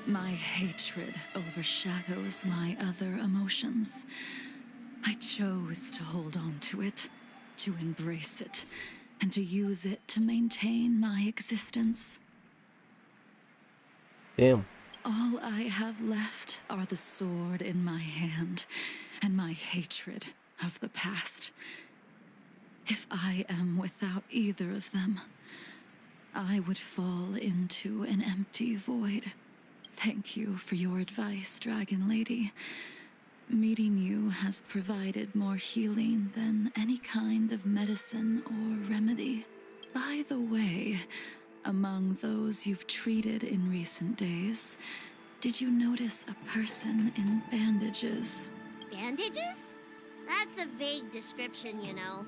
My hatred overshadows my other emotions. I chose to hold on to it, to embrace it, and to use it to maintain my existence. Damn. All I have left are the sword in my hand and my hatred of the past. If I am without either of them, I would fall into an empty void. Thank you for your advice, Dragon Lady. Meeting you has provided more healing than any kind of medicine or remedy. By the way, among those you've treated in recent days, did you notice a person in bandages? Bandages? That's a vague description, you know.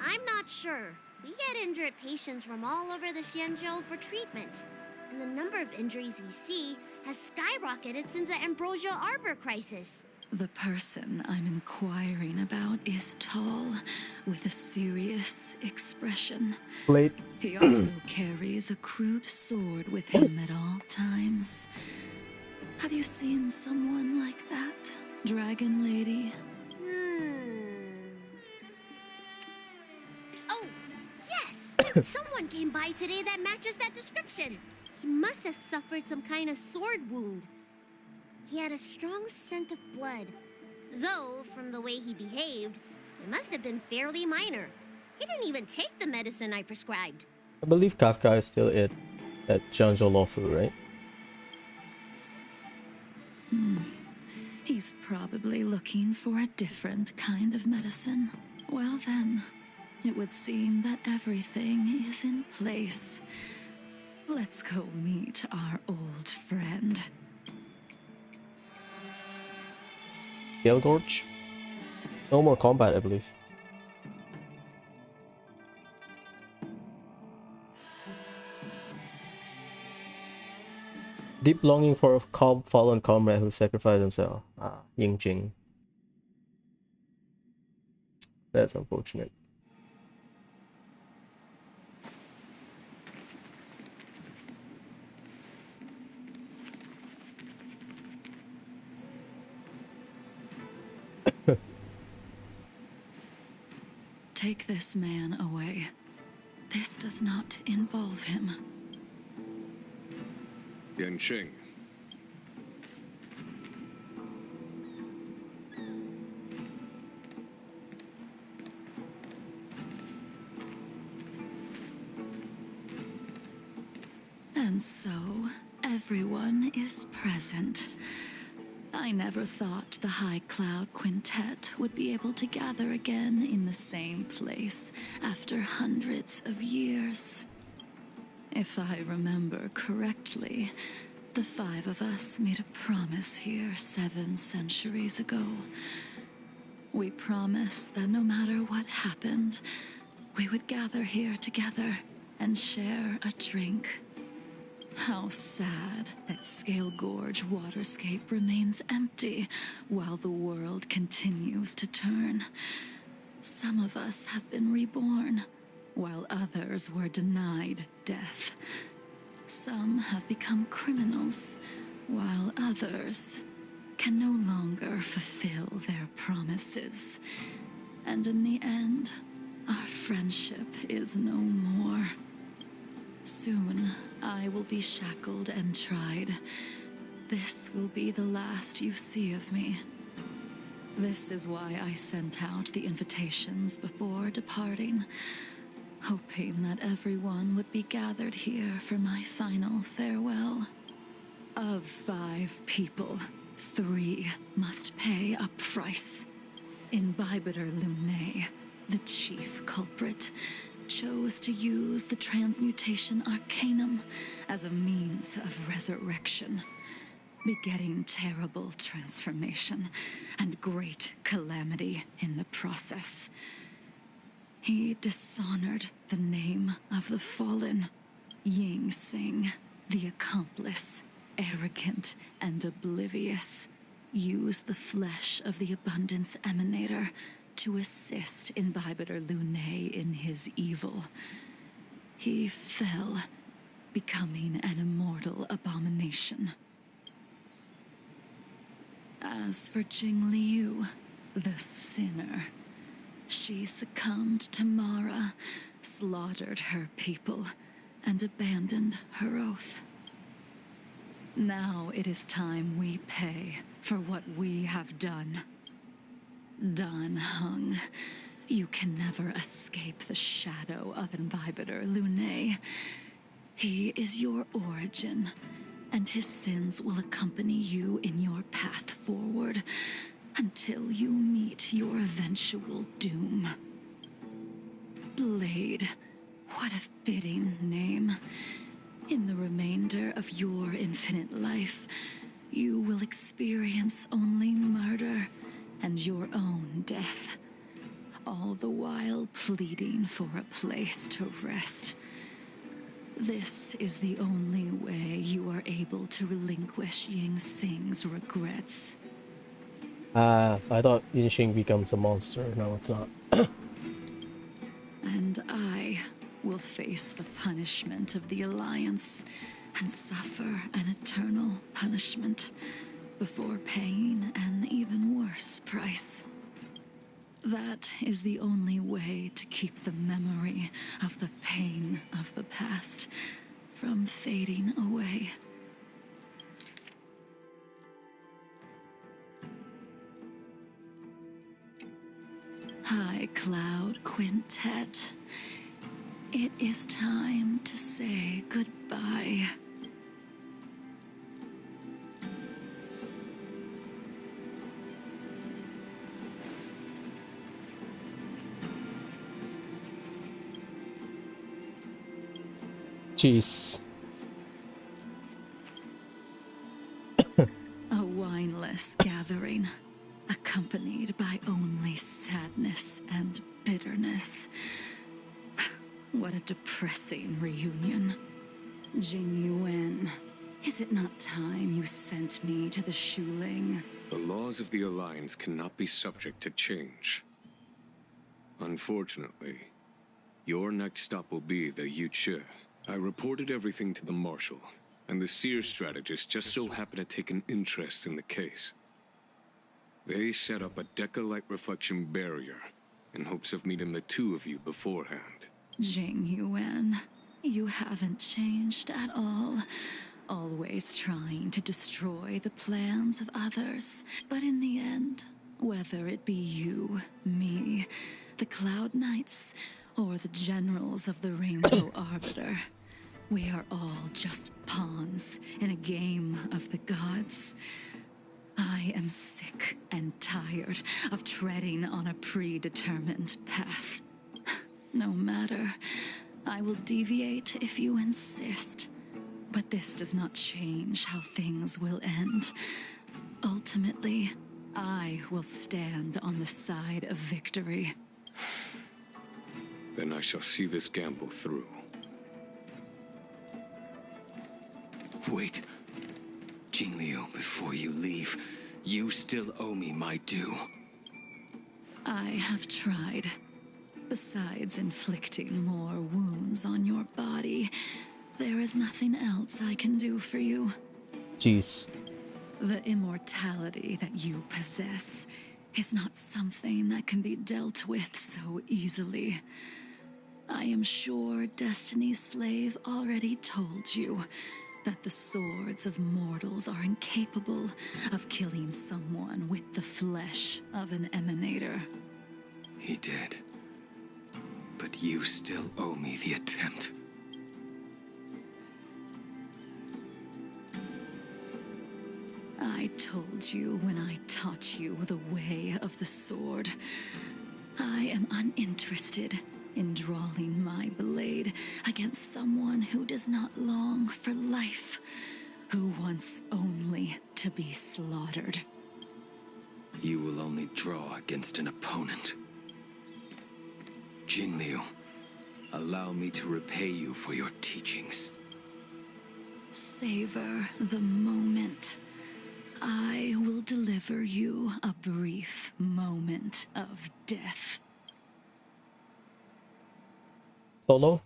I'm not sure. We get injured patients from all over the Xianzhou for treatment, and the number of injuries we see has skyrocketed since the Ambrosial Arbor crisis. The person I'm inquiring about is tall, with a serious expression. Late. He also carries a crude sword with him at all times. Have you seen someone like that, Dragon Lady? Oh, yes! Someone came by today that matches that description. He must have suffered some kind of sword wound. He had a strong scent of blood. Though, from the way he behaved, it must have been fairly minor. He didn't even take the medicine I prescribed. I believe Kafka is still at Jiangzhou Luofu, right? He's probably looking for a different kind of medicine. Well then, it would seem that everything is in place. Let's go meet our old friend. Gale Gorge? No more combat, I believe. Deep longing for a fallen comrade who sacrificed himself. Ah, Yingjing. That's unfortunate. Take this man away. This does not involve him. Yanqing. And so, everyone is present. I never thought the High Cloud Quintet would be able to gather again in the same place after hundreds of years. If I remember correctly, the five of us made a promise here 7 centuries ago. We promised that no matter what happened, we would gather here together and share a drink. How sad that Scale Gorge waterscape remains empty while the world continues to turn. Some of us have been reborn, while others were denied death. Some have become criminals, while others can no longer fulfill their promises. And in the end, our friendship is no more. Soon, I will be shackled and tried. This will be the last you see of me. This is why I sent out the invitations before departing, hoping that everyone would be gathered here for my final farewell. Of 5 people, 3 must pay a price. Imbibitor Lunae, the chief culprit, chose to use the transmutation arcanum as a means of resurrection, begetting terrible transformation and great calamity in the process. He dishonored the name of the fallen. Ying Sing, the accomplice, arrogant and oblivious, used the flesh of the Abundance Emanator to assist Imbibitor Lunae in his evil. He fell, becoming an immortal abomination. As for Jingliu, the sinner, she succumbed to Mara, slaughtered her people, and abandoned her oath. Now it is time we pay for what we have done. Dan Heng, you can never escape the shadow of Imbibitor Lunae. He is your origin, and his sins will accompany you in your path forward until you meet your eventual doom. Blade, what a fitting name. In the remainder of your infinite life, you will experience only murder and your own death, all the while pleading for a place to rest. This is the only way you are able to relinquish Ying Sing's regrets. I thought Yinxing becomes a monster. No, it's not. And I will face the punishment of the Alliance and suffer an eternal punishment before paying an even worse price. That is the only way to keep the memory of the pain of the past from fading away. High Cloud Quintet, it is time to say goodbye. Jeez. A wineless gathering, accompanied by only sadness and bitterness. What a depressing reunion. Jingyuan, is it not time you sent me to the Shuling? The laws of the Alliance cannot be subject to change. Unfortunately, your next stop will be the Yuchi. I reported everything to the Marshal, and the Seer strategist just so happened to take an interest in the case. They set up a Deca-light reflection barrier in hopes of meeting the 2 of you beforehand. Jingyuan, you haven't changed at all. Always trying to destroy the plans of others. But in the end, whether it be you, me, the Cloud Knights, or the generals of the Rainbow Arbiter, we are all just pawns in a game of the gods. I am sick and tired of treading on a predetermined path. No matter, I will deviate if you insist. But this does not change how things will end. Ultimately, I will stand on the side of victory. Then I shall see this gamble through. Wait. Jingliu, before you leave, you still owe me my due. I have tried. Besides inflicting more wounds on your body, there is nothing else I can do for you. Jeez. The immortality that you possess is not something that can be dealt with so easily. I am sure Destiny's slave already told you that the swords of mortals are incapable of killing someone with the flesh of an emanator. He did. But you still owe me the attempt. I told you when I taught you the way of the sword. I am uninterested in drawing my blade against someone who does not long for life, who wants only to be slaughtered. You will only draw against an opponent. Jingliu, allow me to repay you for your teachings. Savor the moment. I will deliver you a brief moment of death. Solo?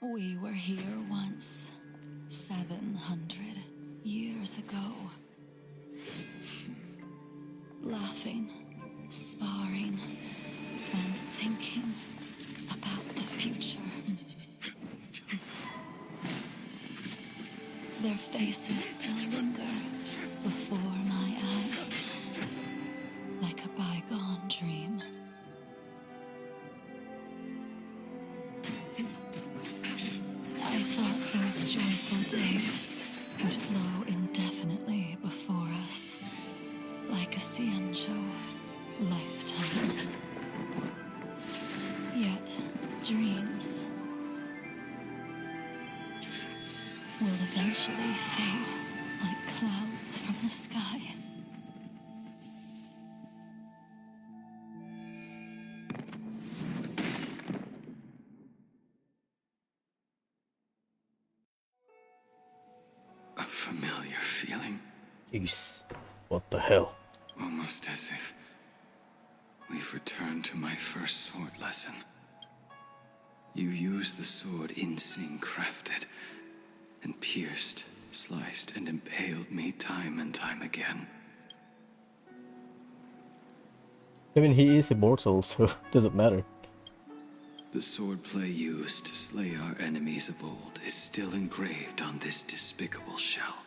We were here once, 700 years ago. Laughing, sparring, and thinking about the future. Their faces still linger before my eyes, like a bygone dream. I thought those joyful days would flow indefinitely before us, like a Cianzhou lifetime. Yet, dreams will eventually fade like clouds from the sky. A familiar feeling, Jeez. What the hell? almost as if we've returned to my first sword lesson. You used the sword Insing crafted, and pierced, sliced, and impaled me time and time again. I mean, he is immortal, so it doesn't matter. The swordplay used to slay our enemies of old is still engraved on this despicable shell.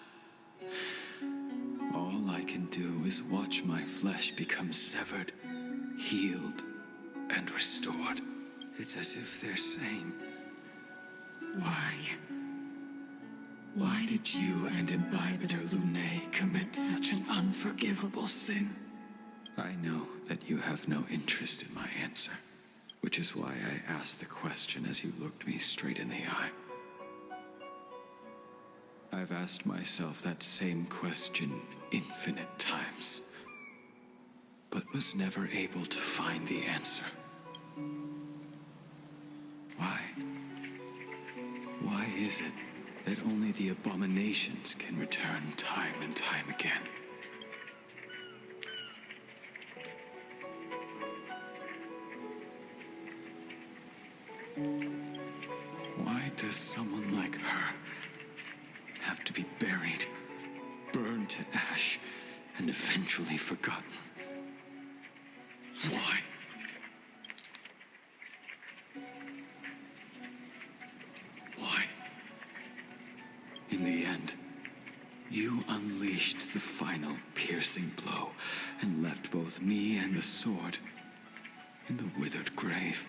All I can do is watch my flesh become severed, healed, and restored. It's as if they're saying, why? Why did you and Imbibitor Lune commit such an unforgivable sin? I know that you have no interest in my answer, which is why I asked the question as you looked me straight in the eye. I've asked myself that same question infinite times, but was never able to find the answer. Why? Why is it that only the abominations can return time and time again? Why does someone like her have to be buried, burned to ash, and eventually forgotten? Why? Why? In the end, you unleashed the final piercing blow and left both me and the sword in the withered grave.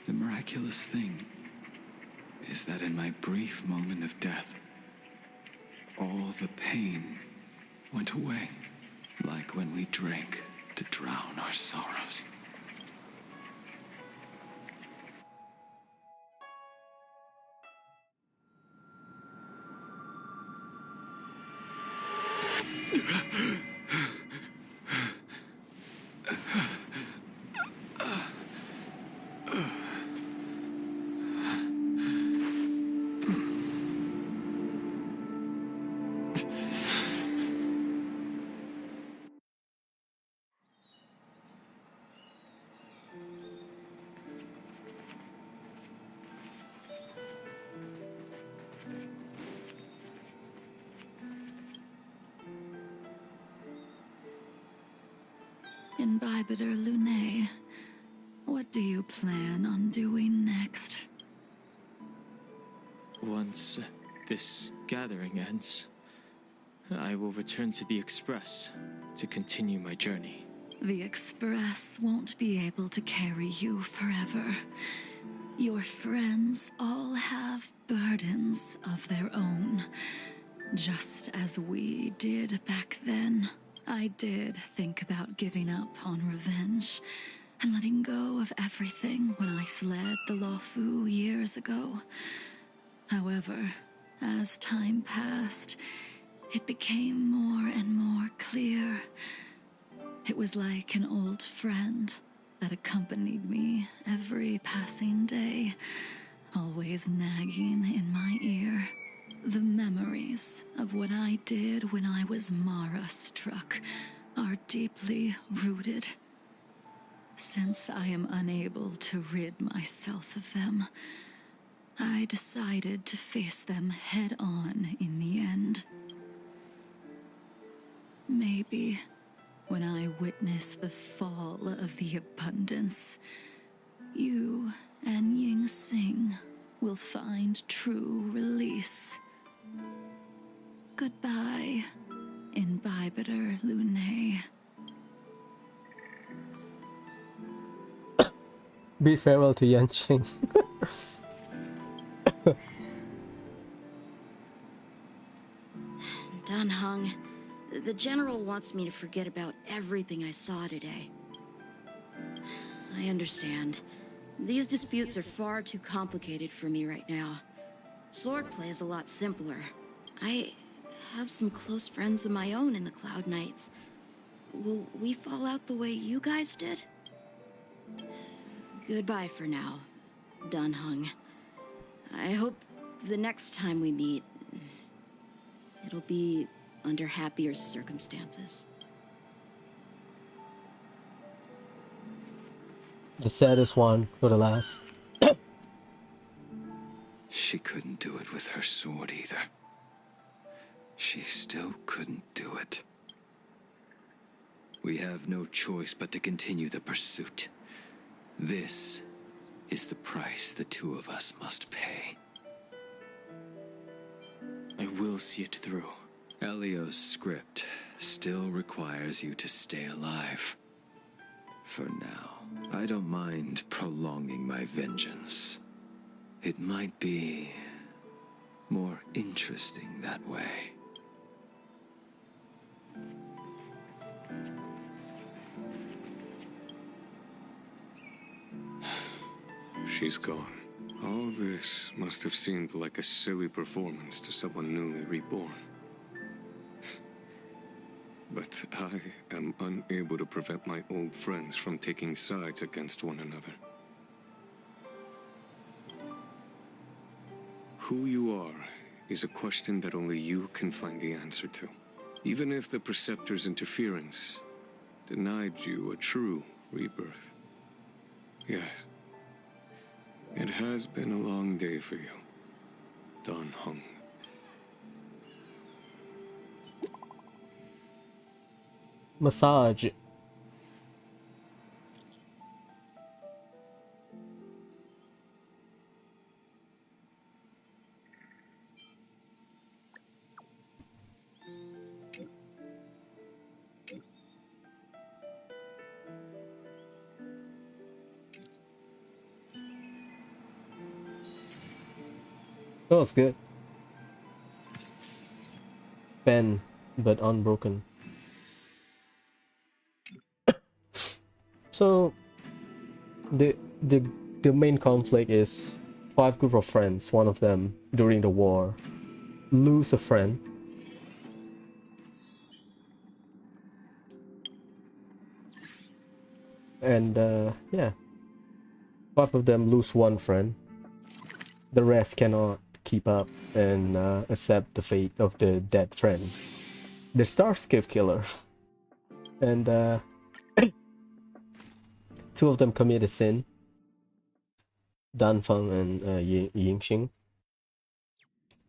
The miraculous thing is that in my brief moment of death, all the pain went away, like when we drank to drown our sorrows. Imbibitor Lune, what do you plan on doing next? Once this gathering ends, I will return to the Express to continue my journey. The Express won't be able to carry you forever. Your friends all have burdens of their own, just as we did back then. I did think about giving up on revenge and letting go of everything when I fled the Luofu years ago. However, as time passed, it became more and more clear. It was like an old friend that accompanied me every passing day, always nagging in my ear. The memories of what I did when I was Mara-struck are deeply rooted. Since I am unable to rid myself of them, I decided to face them head-on in the end. Maybe when I witness the fall of the abundance, you and Ying Sing will find true release. Goodbye, Imbibitor Lune. Bid farewell to Yanqing. Dunhung, the General wants me to forget about everything I saw today. I understand. These disputes are far too complicated for me right now. Swordplay is a lot simpler. I have some close friends of my own in the Cloud Knights. Will we fall out the way you guys did? Goodbye for now, Dunhung. I hope the next time we meet, it'll be under happier circumstances. The saddest one for the last. She couldn't do it with her sword either. She still couldn't do it. We have no choice but to continue the pursuit. This is the price the two of us must pay. I will see it through. Elio's script still requires you to stay alive. For now, I don't mind prolonging my vengeance. It might be more interesting that way. She's gone. All this must have seemed like a silly performance to someone newly reborn. But I am unable to prevent my old friends from taking sides against one another. Who you are is a question that only you can find the answer to. Even if the Preceptor's interference denied you a true rebirth. Yes. It has been a long day for you, Dunhung. Massage. That was good. Pen, but unbroken. So the main conflict is 5 group of friends. One of them during the war lose a friend. And yeah, 5 of them lose one friend. The rest cannot keep up and accept the fate of the dead friend. The Starscape killer. And 2 of them commit a sin. Danfeng and Yingxing.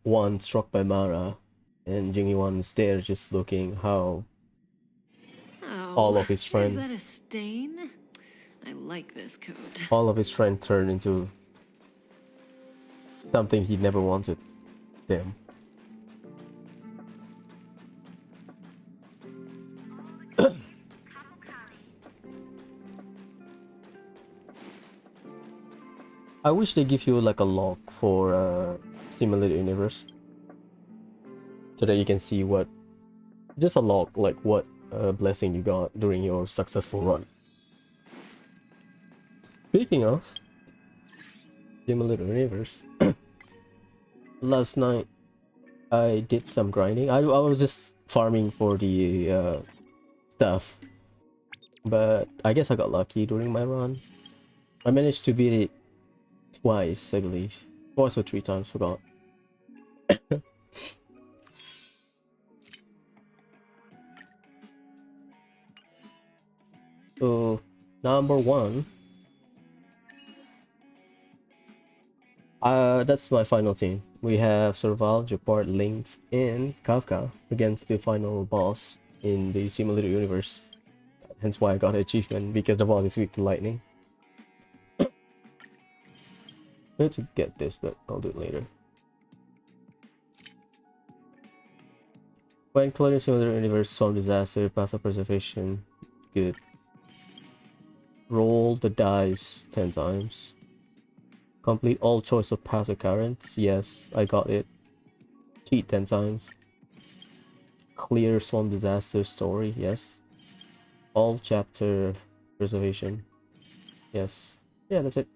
One struck by Mara, and Jingliu is there just looking how... Oh, all of his Is friends, that a stain? I like this coat. all of his friends turned into something he never wanted. Damn. I wish they give you like a log for Simulated Universe, so that you can see what, just a log, like what blessing you got during your successful run. Speaking of Simulated Universe, last night I did some grinding. I was just farming for the stuff, but I guess I got lucky during my run. I managed to beat it twice, I believe. Twice or 3 times, forgot. So, number 1. That's my final team. We have Serval, Japard, Lynx, and Kafka against the final boss in the Simulated Universe. Hence why I got an achievement, because the boss is weak to lightning. I need to get this, but I'll do it later. When clearing Simulated Universe, Storm Disaster, Passive Preservation, good. Roll the dice 10 times. Complete all choice of passive currents. Yes, I got it. Cheat 10 times. Clear Storm Disaster story. Yes. All chapter preservation. Yes. Yeah, that's it.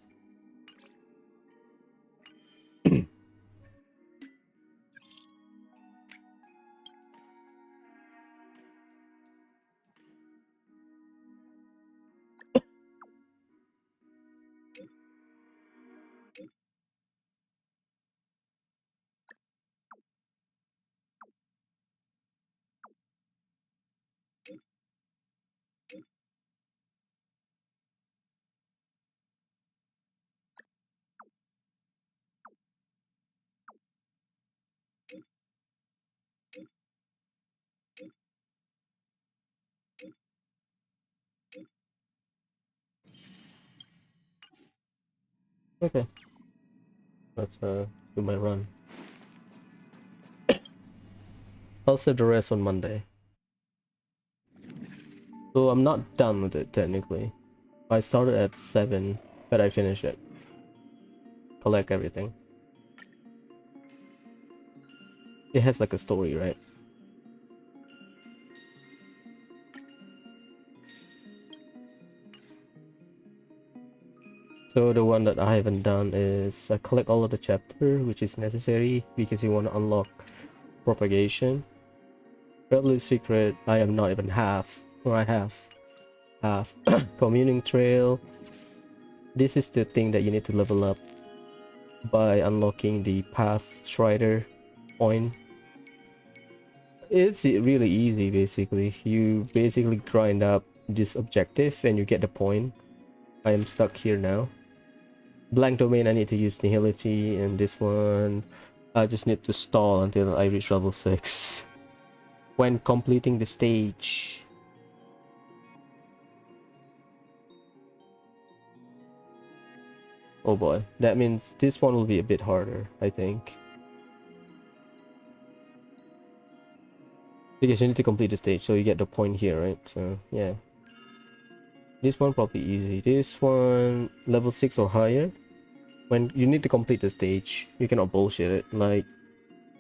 Okay. Let's do my run. I'll set the rest on Monday. So I'm not done with it technically. I started at 7, but I finished it. Collect everything. It has like a story, right? So the one that I haven't done is I collect all of the chapter, which is necessary because you want to unlock propagation. Probably secret, I am not even half, or I have half. Communing trail. This is the thing that you need to level up by unlocking the Path Strider point. It's really easy basically. You basically grind up this objective and you get the point. I am stuck here now. Blank domain, I need to use nihility, and this one I just need to stall until I reach level 6 when completing the stage. Oh boy, that means this one will be a bit harder, I think, because you need to complete the stage, so you get the point here, right? So yeah, this one probably easy. This one level 6 or higher. When you need to complete the stage, you cannot bullshit it. Like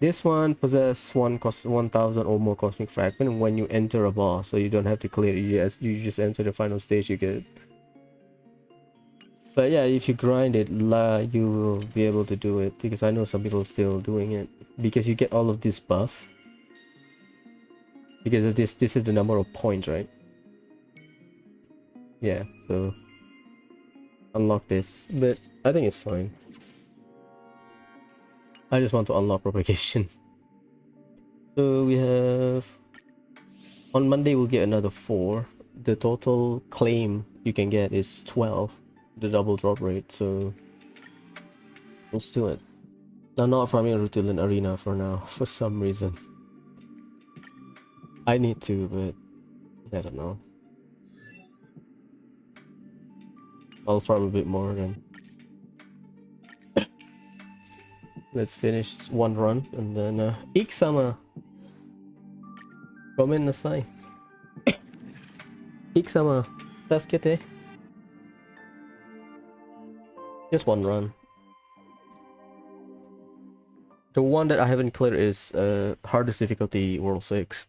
this one possess 1000 or more cosmic fragment when you enter a boss, so you don't have to clear it. You just enter the final stage, you get it. But yeah, if you grind it, you will be able to do it, because I know some people still doing it, because you get all of this buff because of this is the number of points, right? Yeah, so unlock this, but I think it's fine. I just want to unlock propagation. So we have on Monday we'll get another 4. The total claim you can get is 12, the double drop rate, so let's do it. I'm not farming a Rutulan Arena for now for some reason. I need to, but I don't know. I'll farm a bit more then. Let's finish one run and then Iksama. Komen nasai. Iksama. Tasukete. Just one run. The one that I haven't cleared is hardest difficulty World 6.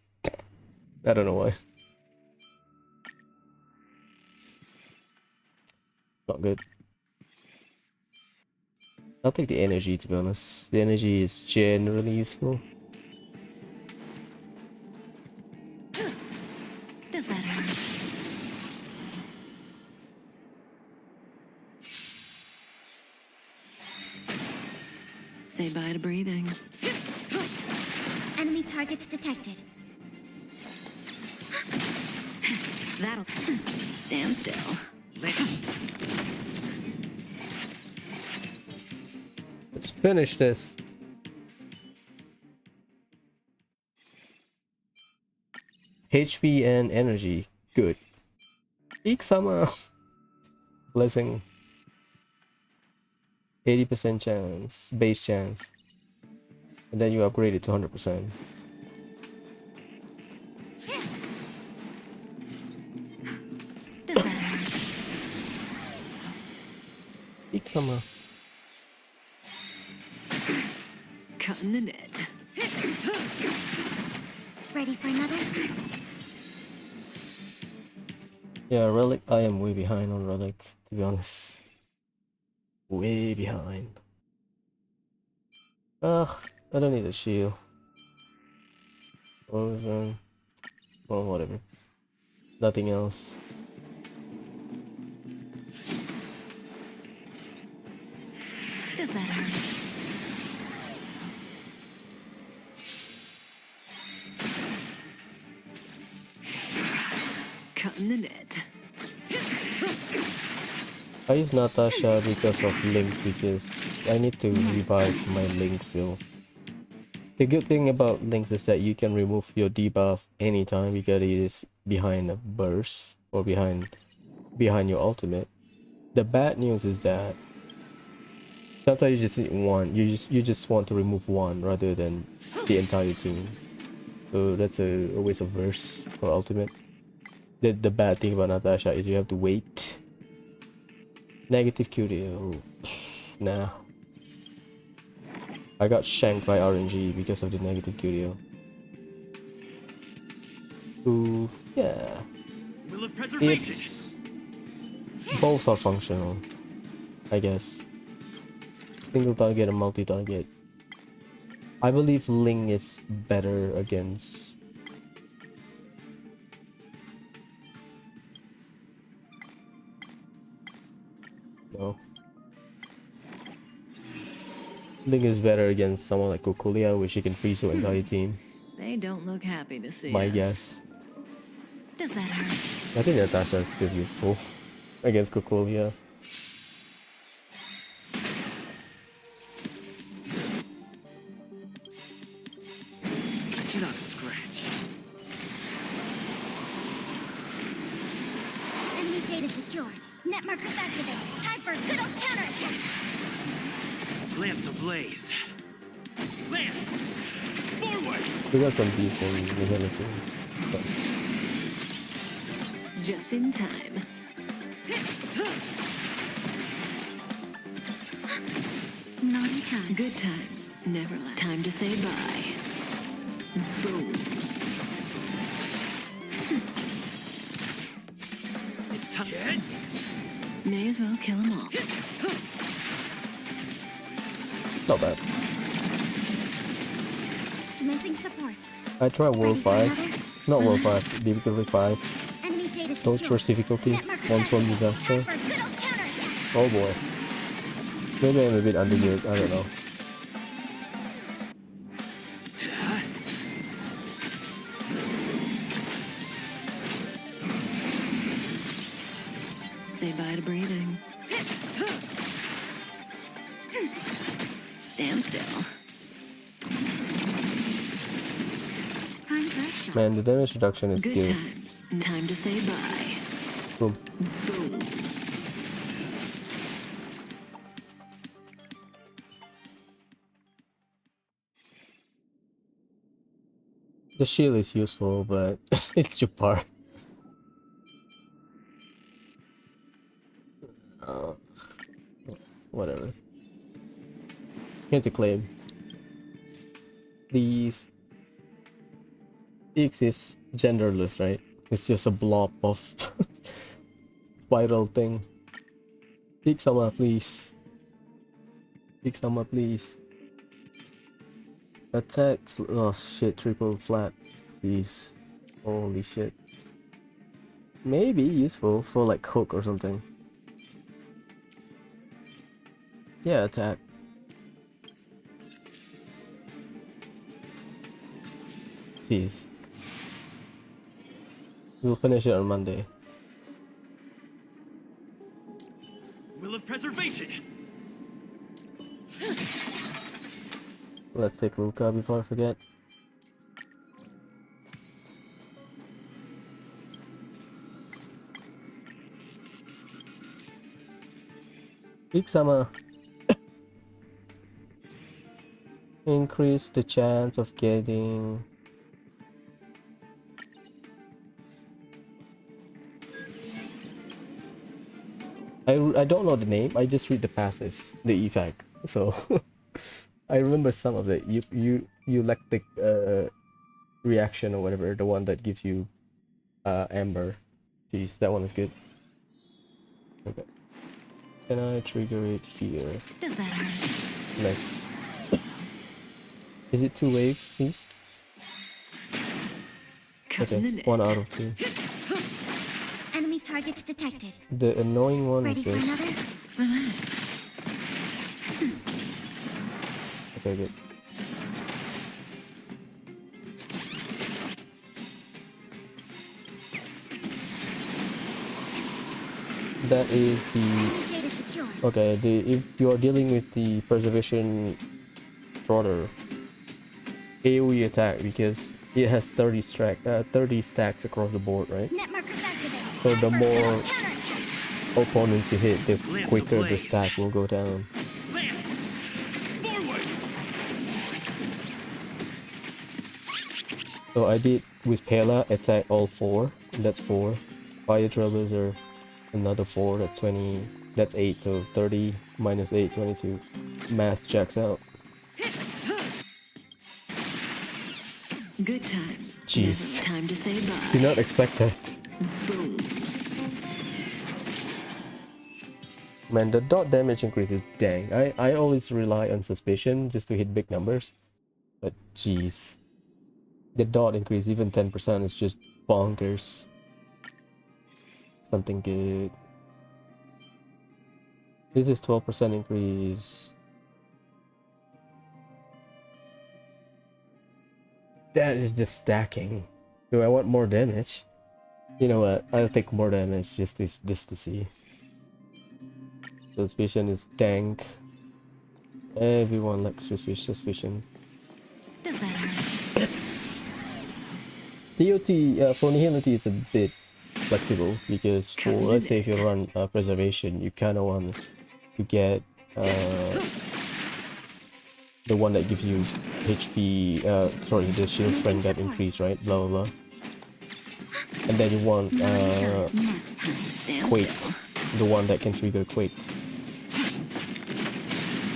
I don't know why. Not good. I'll take the energy, to be honest. The energy is generally useful. Does that hurt? Say bye to breathing. Enemy targets detected. That'll stand still. Let's finish this. HP and energy. Good. Iksama. Blessing. 80% chance. Base chance. And then you upgrade it to 100%. Does that hurt? Iksama. Cutting the net. Ready for another? Yeah, relic. I am way behind on relic, to be honest. Way behind. Ugh, I don't need a shield. Well, whatever. Nothing else. Does that hurt? Cutting the net. I use Natasha because of Link, because I need to revise my Link skill. The good thing about Links is that you can remove your debuff anytime because it is behind a burst or behind your ultimate. The bad news is that sometimes you just need one. You just want to remove one rather than the entire team. So that's a waste of burst for ultimate. The bad thing about Natasha is you have to wait. Negative QDO. Nah. I got shanked by RNG because of the negative QDO. Ooh, yeah. Will of preservation. Both are functional, I guess. Single target and multi-target. I believe Ling is better against... No. Ling is better against someone like Kukulia, where she can freeze your entire team. They don't look happy to see My us. guess. Does that hurt? I think Natasha is still useful against Kukulia. Not a scratch. Enemy data secured. Net markers activated. Time for a good old counterattack. Lance ablaze. Lance! Forward! We got some decent ability. Just in time. Naughty child. Good times, never last. Time to say bye. Boom. It's time. Get. May as well kill them all. Not bad. Commencing support. I try World Ready for 5. another? Not World 5, difficulty 5. Enemy data Don't secured. choose difficulty. Net markers One from activated. disaster. Time for a good old counterattack. Oh boy. Maybe I'm a bit undergeared, I don't know. Say bye to breathing. Stand still. Time for a shot. Man, the damage reduction is Good good. times. Time to say bye. Boom. Boom. The shield is useful, but it's too far. Uh, whatever. Can't claim. These X is genderless, right? It's just a blob of spiral thing. Pick someone, please. Pick someone, please. Attack. Oh shit, triple flat. Please. Holy shit. Maybe useful for like hook or something. Yeah, attack. Jeez. We'll finish it on Monday. Will of preservation. Let's take Luca before I forget. Iksama. Increase the chance of getting I don't know the name, I just read the passive, the effect. So I remember some of it. You lactic reaction or whatever, the one that gives you amber. Jeez, that one is good. Okay. Can I trigger it here? Does that hurt? Like, is it 2 waves, please? Okay, 1 out of 2. Enemy targets detected. The annoying one Ready is for this. another? Relax. Okay, good. That is the Data secure. okay. If you are dealing with the preservation trotter, AoE attack because it has 30 stacks across the board, right? Net markers activated. So the more Counterattack. opponents you hit, the Lance quicker the ablaze. stack will go down. Lance. Forward. So I did with Pela attack all 4. That's 4. Fire Trailblazer another 4. That's 20. That's 8. So 30 minus 8, 22. Math checks out. Good times. Jeez. Never time to say bye. Did not expect that. Boom. Man, the dot damage increase is dang. I always rely on suspicion just to hit big numbers. But jeez. The dot increase, even 10% is just bonkers. Something good. This is 12% increase. That is just stacking. Do I want more damage? You know what? I'll take more damage just to see. Suspicion is dank. Everyone likes suspicion. Does that hurt? TOT for nihility is a bit flexible because for let's say if you run preservation, you kind of want to get the one that gives you HP, sorry, the shield strength that increase, right? Blah blah blah. And then you want Quake, the one that can trigger Quake.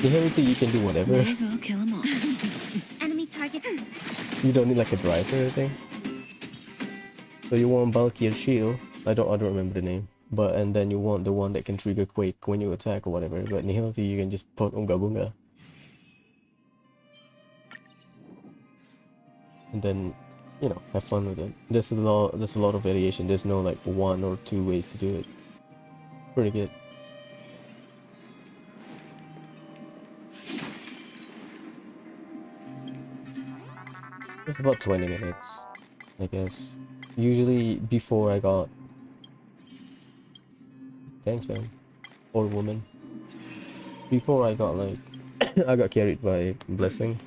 Nihility, you can do whatever. Might as well kill them all. Enemy target. You don't need like a drive or anything. So you want bulkier shield. I don't remember the name. But and then you want the one that can trigger Quake when you attack or whatever. But Nihility you can just put Unga Bunga. And then, you know, have fun with it. There's a lot of variation. There's no like 1 or 2 ways to do it. Pretty good. It's about 20 minutes, I guess. Usually before I got... Thanks, man. Or woman. Before I got like... I got carried by Blessing.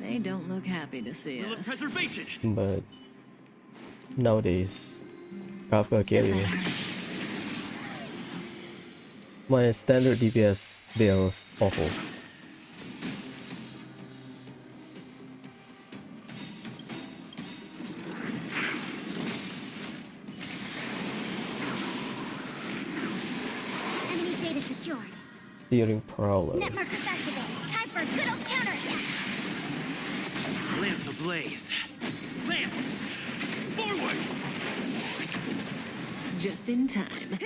They don't look happy to see Will of us. preservation. But... Nowadays... Kafka carry me. My standard DPS feels awful. Steering prowler. Netmarker's activated. Time for a good old counterattack. Lance ablaze. Lance! Forward! Just in time.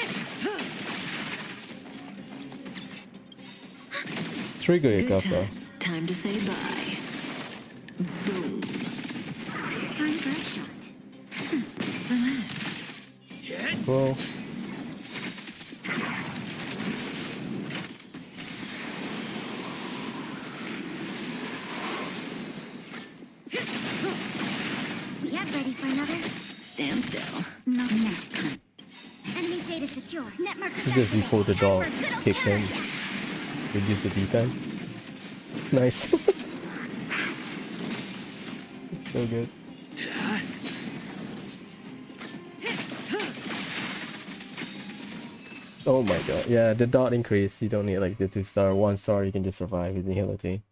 Trigger your Good kappa. times. Time to say bye. Boom. Time for a shot. Relax. Well, We have ready for another. Stand still. Not now. Enemy data secure. Netmarker's this is before the dog activated. Time for a good old kicks in. counterattack. Reduce the D-time. Nice. So good. Oh my god. Yeah, the dot increase. You don't need like the 2-star. 1-star you can just survive with nihility.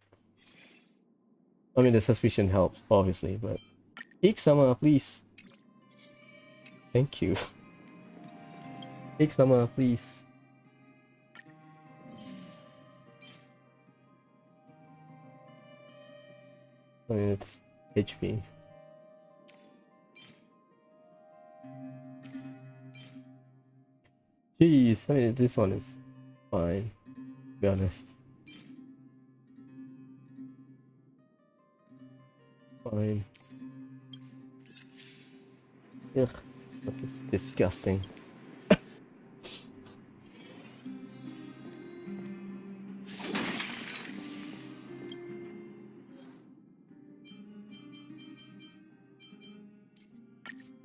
I mean the suspicion helps, obviously, but Ikesama, please. Thank you. Ikesama, please. I mean it's HP. Jeez, I mean this one is fine, to be honest. Fine. Ugh, that is disgusting.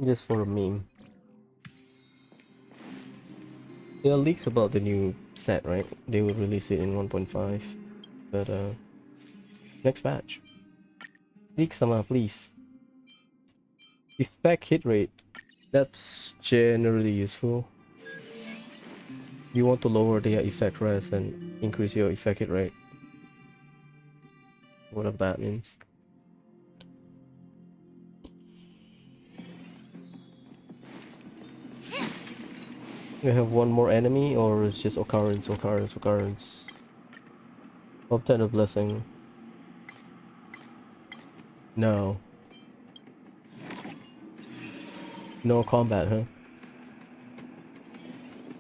Just for a meme. There are leaks about the new set, right? They will release it in 1.5. But next patch. Leak some please. Effect hit rate. That's generally useful. You want to lower their effect res and increase your effect hit rate. Whatever that means. We have one more enemy, or it's just occurrence. Obtain a blessing. No. No combat, huh?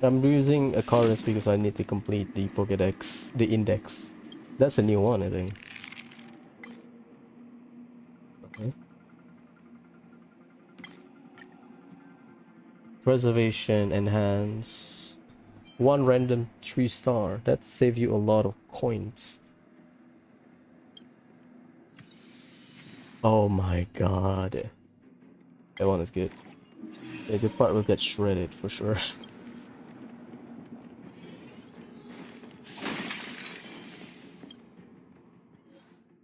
I'm using occurrence because I need to complete the Pokédex, the index. That's a new one, I think. Okay. Preservation, enhance. One random 3-star. That saves you a lot of coins. Oh my god. That one is good. The good part will get shredded for sure.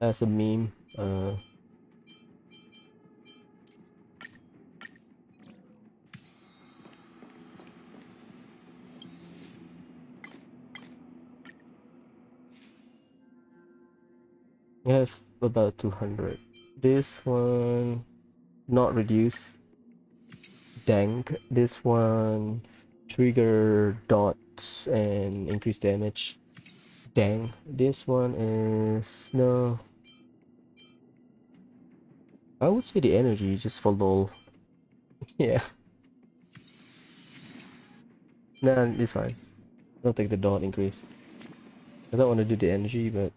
As a meme, I have about 200. This one not reduce. Dang. This one trigger dots and increase damage. Dang. This one is no. I would say the energy just for lol. Yeah. Nah, it's fine. I'll take the dot increase. I don't want to do the energy, but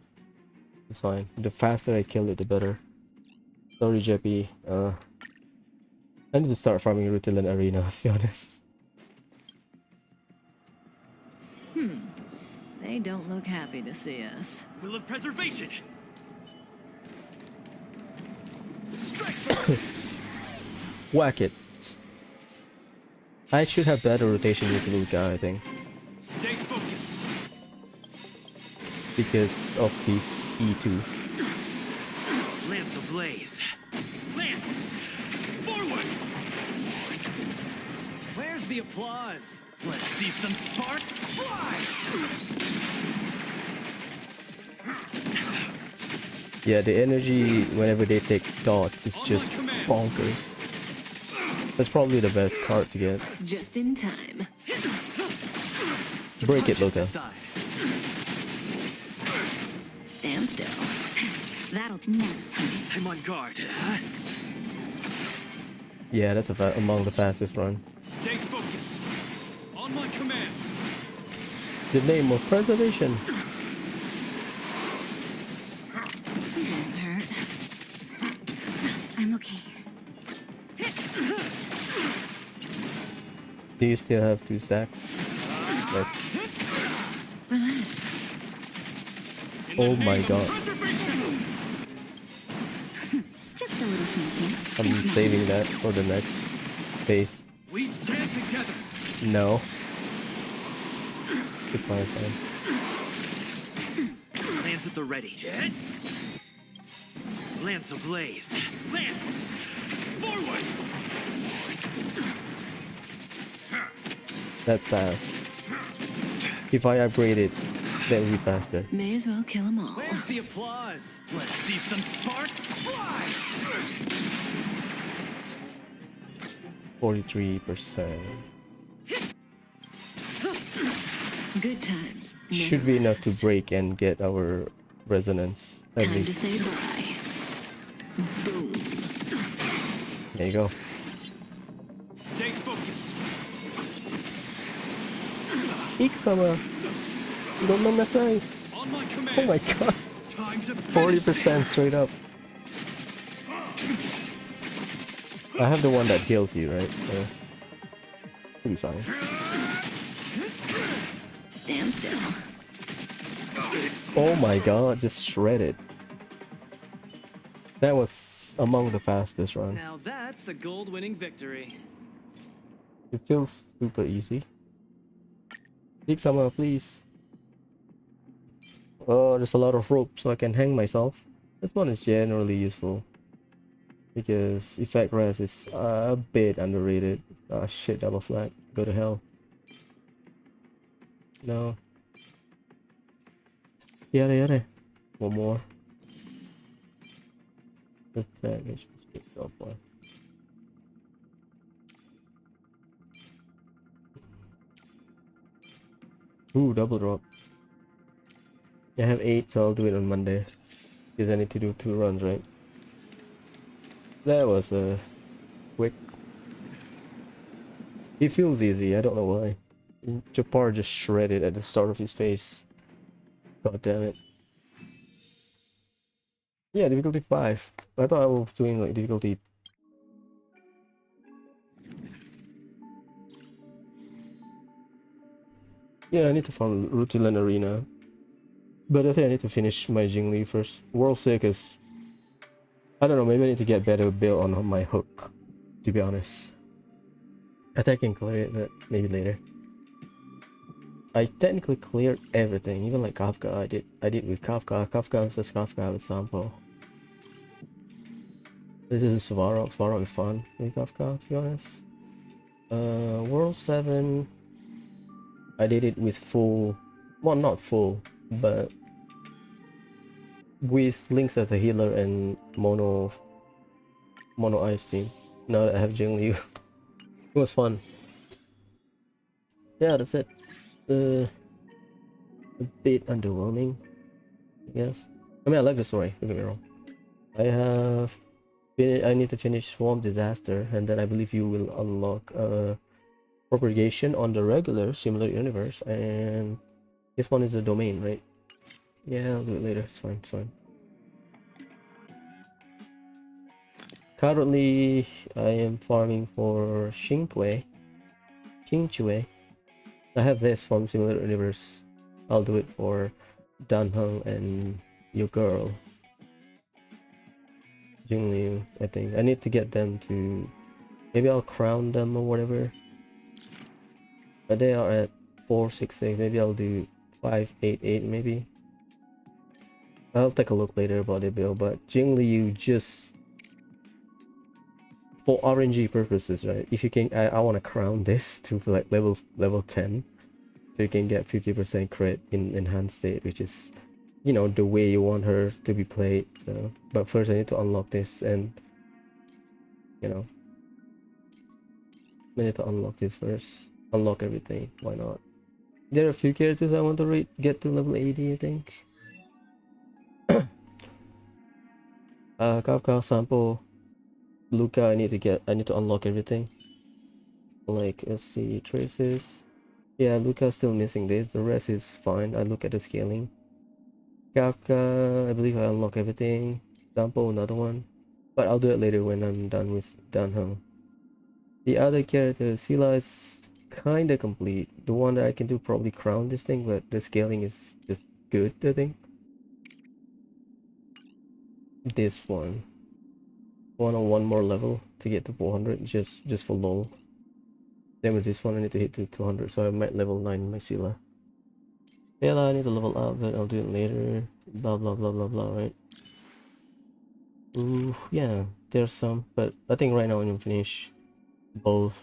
it's fine. The faster I kill it, the better. Sorry, Jeppy. I need to start farming Rutilan Arena, to be honest. They don't look happy to see us. Will of preservation! Whack it. I should have better rotation with Luca, I think. Stay focused! Because of his E2. Lance ablaze! Lance! Forward! Where's the applause? Let's see some sparks fly! Yeah, the energy whenever they take dots is just bonkers. That's probably the best card to get. Just in time. Break it, Luca. Aside. Stand still. That'll nap time. I'm on guard, huh? Yeah, that's among the fastest run. Stay focused. On my command. The name of preservation. Won't hurt. I'm okay. Do you still have 2 stacks? Yes. Relax. Oh my god. Just a little something. I'm saving that for the next phase. We stand together. No. It's fine, it's fine. Lance at the ready. Lance ablaze. Lance! Forward! That's fast. If I upgrade it, that will be faster. May as well kill them all. Where's the applause? Let's see some sparks fly! 43%. Good times. Should never be enough to last. break and get our resonance. At Time to least. say bye. Boom. There you go. Stay focused. Iksama! Don't know that right. On my command. Oh my god. Time to 40% straight up. I have the one that heals you, right? So it'll be fine. Stand still. Oh my god, just shredded. That was among the fastest run. Now that's a gold-winning victory. It feels super easy. Iksama, please. Oh, there's a lot of rope so I can hang myself. This one is generally useful. Because effect res is a bit underrated. Ah shit, double flag. Go to hell. No. Yada yada. One more. Just damage. Ooh, double drop. I have 8, so I'll do it on Monday. Because I need to do 2 runs, right? That was quick. It feels easy, I don't know why. Japar just shredded at the start of his face. God damn it. Yeah, difficulty 5. I thought I was doing like difficulty. Yeah, I need to farm Rutilan Arena. But I think I need to finish my Jingliu first. World Circus. I don't know, maybe I need to get better build on my hook, to be honest. I think I can clear it, but maybe later. I technically cleared everything, even like Kafka. I did with Kafka. Kafka is just Kafka with sample. This is Svarog. Svarog is fun with Kafka, to be honest. World 7. I did it with full, well, not full, but with Lynx as a healer and mono ice team. Now that I have Jingliu. It was fun. Yeah, that's it. A bit underwhelming, I guess. I mean, I like the story, don't get me wrong. I need to finish Swamp Disaster, and then I believe you will unlock propagation on the regular similar universe, and this one is a domain, right? Yeah, I'll do it later. It's fine, it's fine. Currently, I am farming for Qingcui. I have this from similar universe. I'll do it for Danheng and your girl, Jingliu. I think I need to get them to. Maybe I'll crown them or whatever. But they are at 466. Maybe I'll do 588. Maybe. I'll take a look later about the build. But Jingliu just for RNG purposes, right? If you can, I want to crown this to like level 10, so you can get 50% crit in enhanced state, which is, you know, the way you want her to be played. So, but first I need to unlock this, and you know, I need to unlock this first. Unlock everything. Why not? There are a few characters I want to get to level 80. I think. Kafka sample. Luca, I need to unlock everything. Like, let's see, traces. Yeah, Luca's still missing this. The rest is fine. I look at the scaling. Kafka, I believe I unlock everything. Sample, another one. But I'll do it later when I'm done with Danheng. The other character, Sila, is kinda complete. The one that I can do probably crown this thing, but the scaling is just good, I think. This one. On one more level to get to 400, just for lol. Then with this one, I need to hit to 200, so I might level 9 my Sila. Bella, I need to level up, but I'll do it later. Blah blah blah blah blah, right? Ooh, yeah, there's some, but I think right now I'm gonna finish both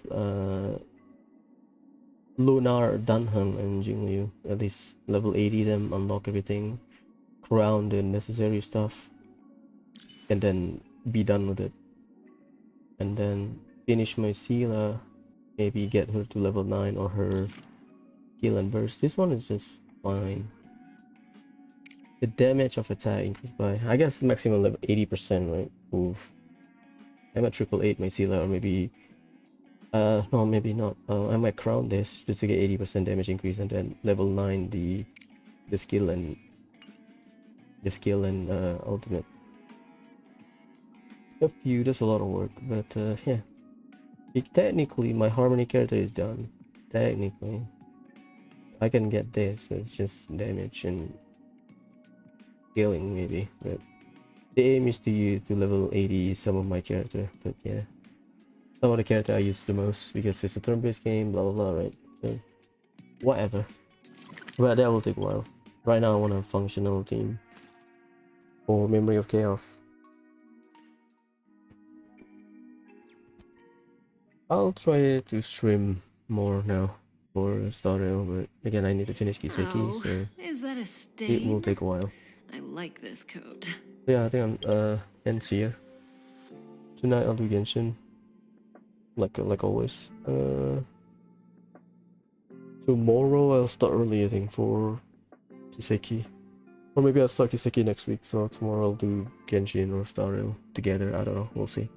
Lunar, Dunham, and Jingliu. At least level 80 them, unlock everything, crown the necessary stuff, and then be done with it. And then finish my Sila, maybe get her to level 9 or her heal and burst. This one is just fine. The damage of attack increased by, I guess, maximum level 80%, right? Oof. I'm at 888 my Sila, or maybe no, maybe not. I might crown this just to get 80% damage increase, and then level 9 the skill and ultimate. A few, that's a lot of work, but yeah. Technically, my harmony character is done. Technically, I can get this, but it's just damage and scaling maybe. But the aim is to level 80 some of my character. But yeah, some of the character I use the most because it's a turn-based game. Blah blah blah, right? So whatever. But that will take a while. Right now, I want a functional team for Memory of Chaos. I'll try to stream more now for Star Rail, but again, I need to finish Kiseki, Oh, so is that a it will stain? take a while. I like this coat. Yeah, I think I'm ends here. Tonight I'll do Genshin, like always. Tomorrow I'll start early, I think, for Kiseki, or maybe I'll start Kiseki next week. So tomorrow I'll do Genshin or Star Rail together. I don't know. We'll see.